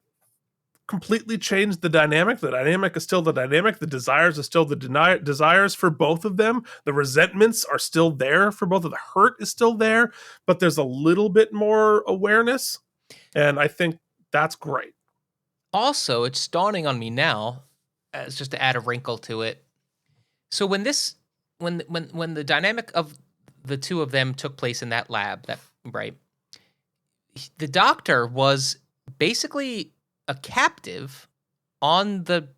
[SPEAKER 1] completely changed the dynamic. The dynamic is still the dynamic. The desires are still the desires for both of them. The resentments are still there for both of them. The hurt is still there, but there's a little bit more awareness, and I think that's great.
[SPEAKER 2] Also, it's dawning on me now, as just to add a wrinkle to it. So when the dynamic of the two of them took place in that lab, right, the doctor was basically a captive on the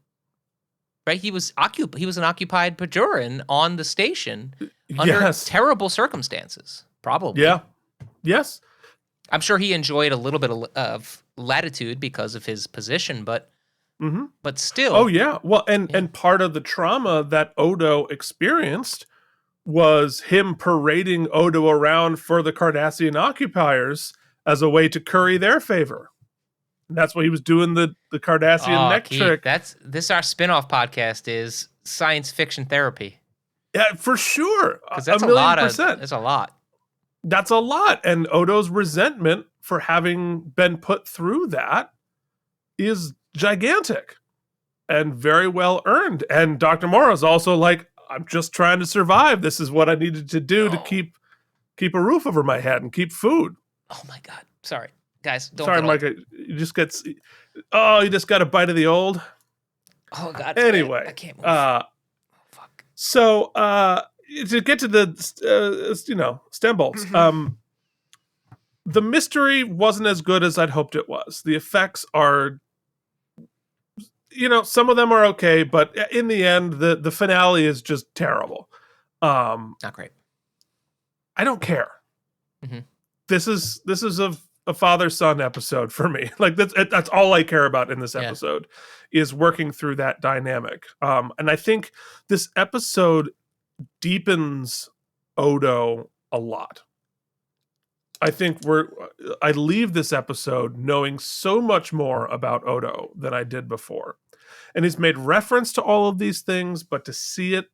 [SPEAKER 2] right. He was an occupied Bajoran on the station under terrible circumstances. Probably.
[SPEAKER 1] Yeah. Yes.
[SPEAKER 2] I'm sure he enjoyed a little bit of latitude because of his position, but still.
[SPEAKER 1] Oh yeah. Well, and part of the trauma that Odo experienced was him parading Odo around for the Cardassian occupiers as a way to curry their favor. And that's why he was doing the Cardassian neck trick.
[SPEAKER 2] This our spin-off podcast is science fiction therapy.
[SPEAKER 1] Yeah, for sure.
[SPEAKER 2] Because that's a lot. It's a lot.
[SPEAKER 1] That's a lot. And Odo's resentment for having been put through that is gigantic and very well earned. And Dr. Morrow's also like, I'm just trying to survive. This is what I needed to do to keep a roof over my head and keep food.
[SPEAKER 2] Oh my God. Sorry. Guys, don't
[SPEAKER 1] Sorry, Mike. You just got a bite of the old.
[SPEAKER 2] Oh God.
[SPEAKER 1] Anyway,
[SPEAKER 2] I can't move. Fuck.
[SPEAKER 1] So to get to the stem bolts, the mystery wasn't as good as I'd hoped it was. The effects are, some of them are okay, but in the end, the finale is just terrible.
[SPEAKER 2] Not great.
[SPEAKER 1] I don't care. Mm-hmm. This is a father-son episode for me. Like that's all I care about in this episode is working through that dynamic. And I think this episode deepens Odo a lot. I think I leave this episode knowing so much more about Odo than I did before. And he's made reference to all of these things, but to see it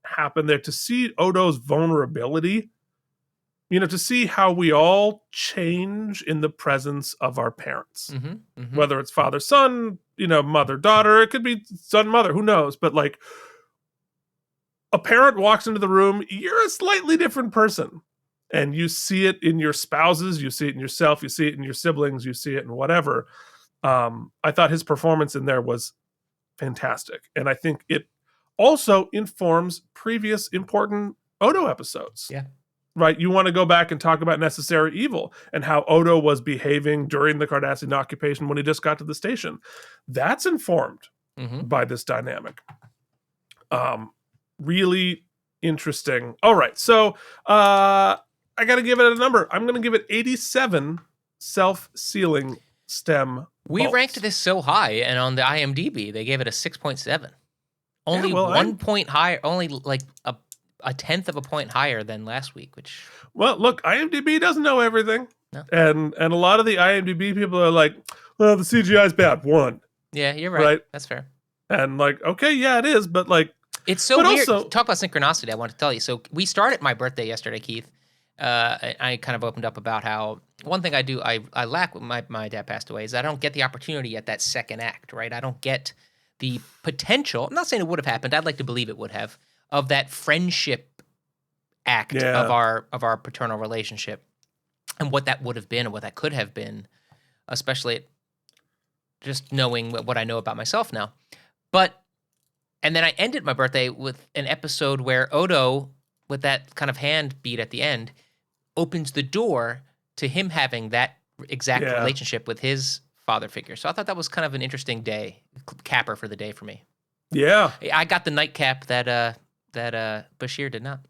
[SPEAKER 1] happen there, to see Odo's vulnerability, to see how we all change in the presence of our parents, whether it's father, son, mother, daughter, it could be son, mother, who knows? But like a parent walks into the room, you're a slightly different person. And you see it in your spouses, you see it in yourself, you see it in your siblings, you see it in whatever. I thought his performance in there was fantastic. And I think it also informs previous important Odo episodes.
[SPEAKER 2] Yeah.
[SPEAKER 1] Right? You want to go back and talk about Necessary Evil and how Odo was behaving during the Cardassian occupation when he just got to the station. That's informed by this dynamic. Really interesting. All right. So I got to give it a number. I'm going to give it 87 self-sealing stem
[SPEAKER 2] We
[SPEAKER 1] bolts.
[SPEAKER 2] ranked this so high, and on the IMDb, they gave it a 6.7. Only 1 point higher, only like a tenth of a point higher than last week, which...
[SPEAKER 1] Well, look, IMDb doesn't know everything.
[SPEAKER 2] No.
[SPEAKER 1] And a lot of the IMDb people are like, well, the CGI is bad. 1.
[SPEAKER 2] Yeah, you're right. That's fair.
[SPEAKER 1] And like, okay, yeah, it is, but like...
[SPEAKER 2] It's so weird. Also, talk about synchronicity, I want to tell you. So we started my birthday yesterday, Keith. I kind of opened up about how one thing I lack when my dad passed away is I don't get the opportunity at that second act, right? I don't get the potential. I'm not saying it would have happened. I'd like to believe it would have, of that friendship act of our paternal relationship and what that would have been and what that could have been, especially just knowing what I know about myself now. And then I ended my birthday with an episode where Odo, with that kind of hand beat at the end, opens the door to him having that exact relationship with his father figure. So I thought that was kind of an interesting day, capper for the day for me.
[SPEAKER 1] Yeah.
[SPEAKER 2] I got the nightcap that Bashir did not.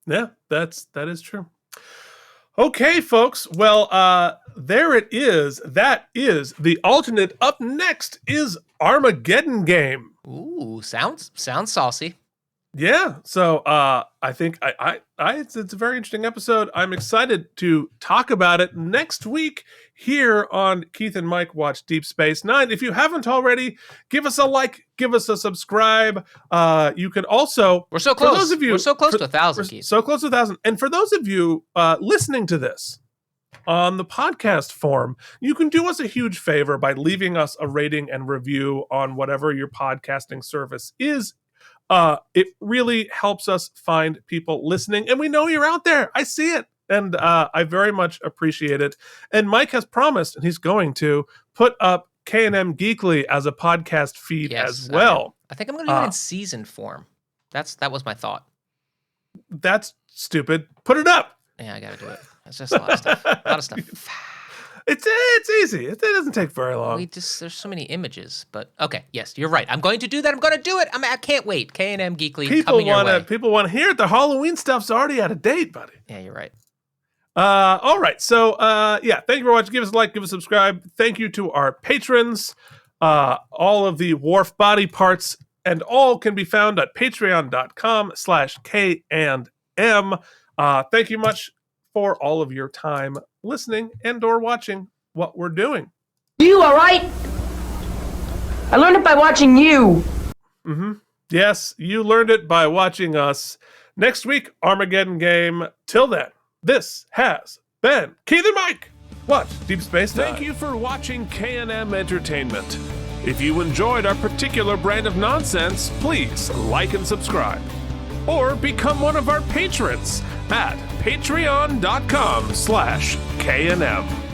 [SPEAKER 1] Yeah, that is true. Okay, folks. Well, there it is. That is the alternate. Up next is Armageddon Game.
[SPEAKER 2] Ooh, sounds saucy.
[SPEAKER 1] Yeah, so I think it's a very interesting episode. I'm excited to talk about it next week here on Keith and Mike Watch Deep Space Nine. If you haven't already, give us a like, give us a subscribe. You can also
[SPEAKER 2] we're so close. For those of you, we're so close to 1,000. Keith.
[SPEAKER 1] So close to 1,000. And for those of you listening to this on the podcast form, you can do us a huge favor by leaving us a rating and review on whatever your podcasting service is. It really helps us find people listening, and we know you're out there. I see it, and I very much appreciate it. And Mike has promised, and he's going to put up K&M Geekly as a podcast feed as well.
[SPEAKER 2] I think I'm going to do it in season form. That was my thought.
[SPEAKER 1] That's stupid. Put it up.
[SPEAKER 2] Yeah, I got to do it. It's just a lot of stuff. A lot of stuff.
[SPEAKER 1] It's easy. It doesn't take very long.
[SPEAKER 2] There's so many images, but okay, yes, you're right. I'm going to do that. I'm going to do it. I can't wait. K&M Geekly coming your way.
[SPEAKER 1] People want to hear it. The Halloween stuff's already out of date, buddy.
[SPEAKER 2] Yeah, you're right.
[SPEAKER 1] All right. So, thank you for watching. Give us a like, give us a subscribe. Thank you to our patrons. All of the Worf body parts and all can be found at patreon.com/K&M. Thank you much for all of your time listening and or watching what we're doing.
[SPEAKER 5] You all right? I learned it by watching you.
[SPEAKER 1] Mm-hmm. Yes, you learned it by watching us. Next week, Armageddon game. Till then, this has been Keith and Mike. Watch Deep Space Nine.
[SPEAKER 4] Thank you for watching K&M Entertainment. If you enjoyed our particular brand of nonsense, please like and subscribe. Or become one of our patrons at patreon.com/K&M.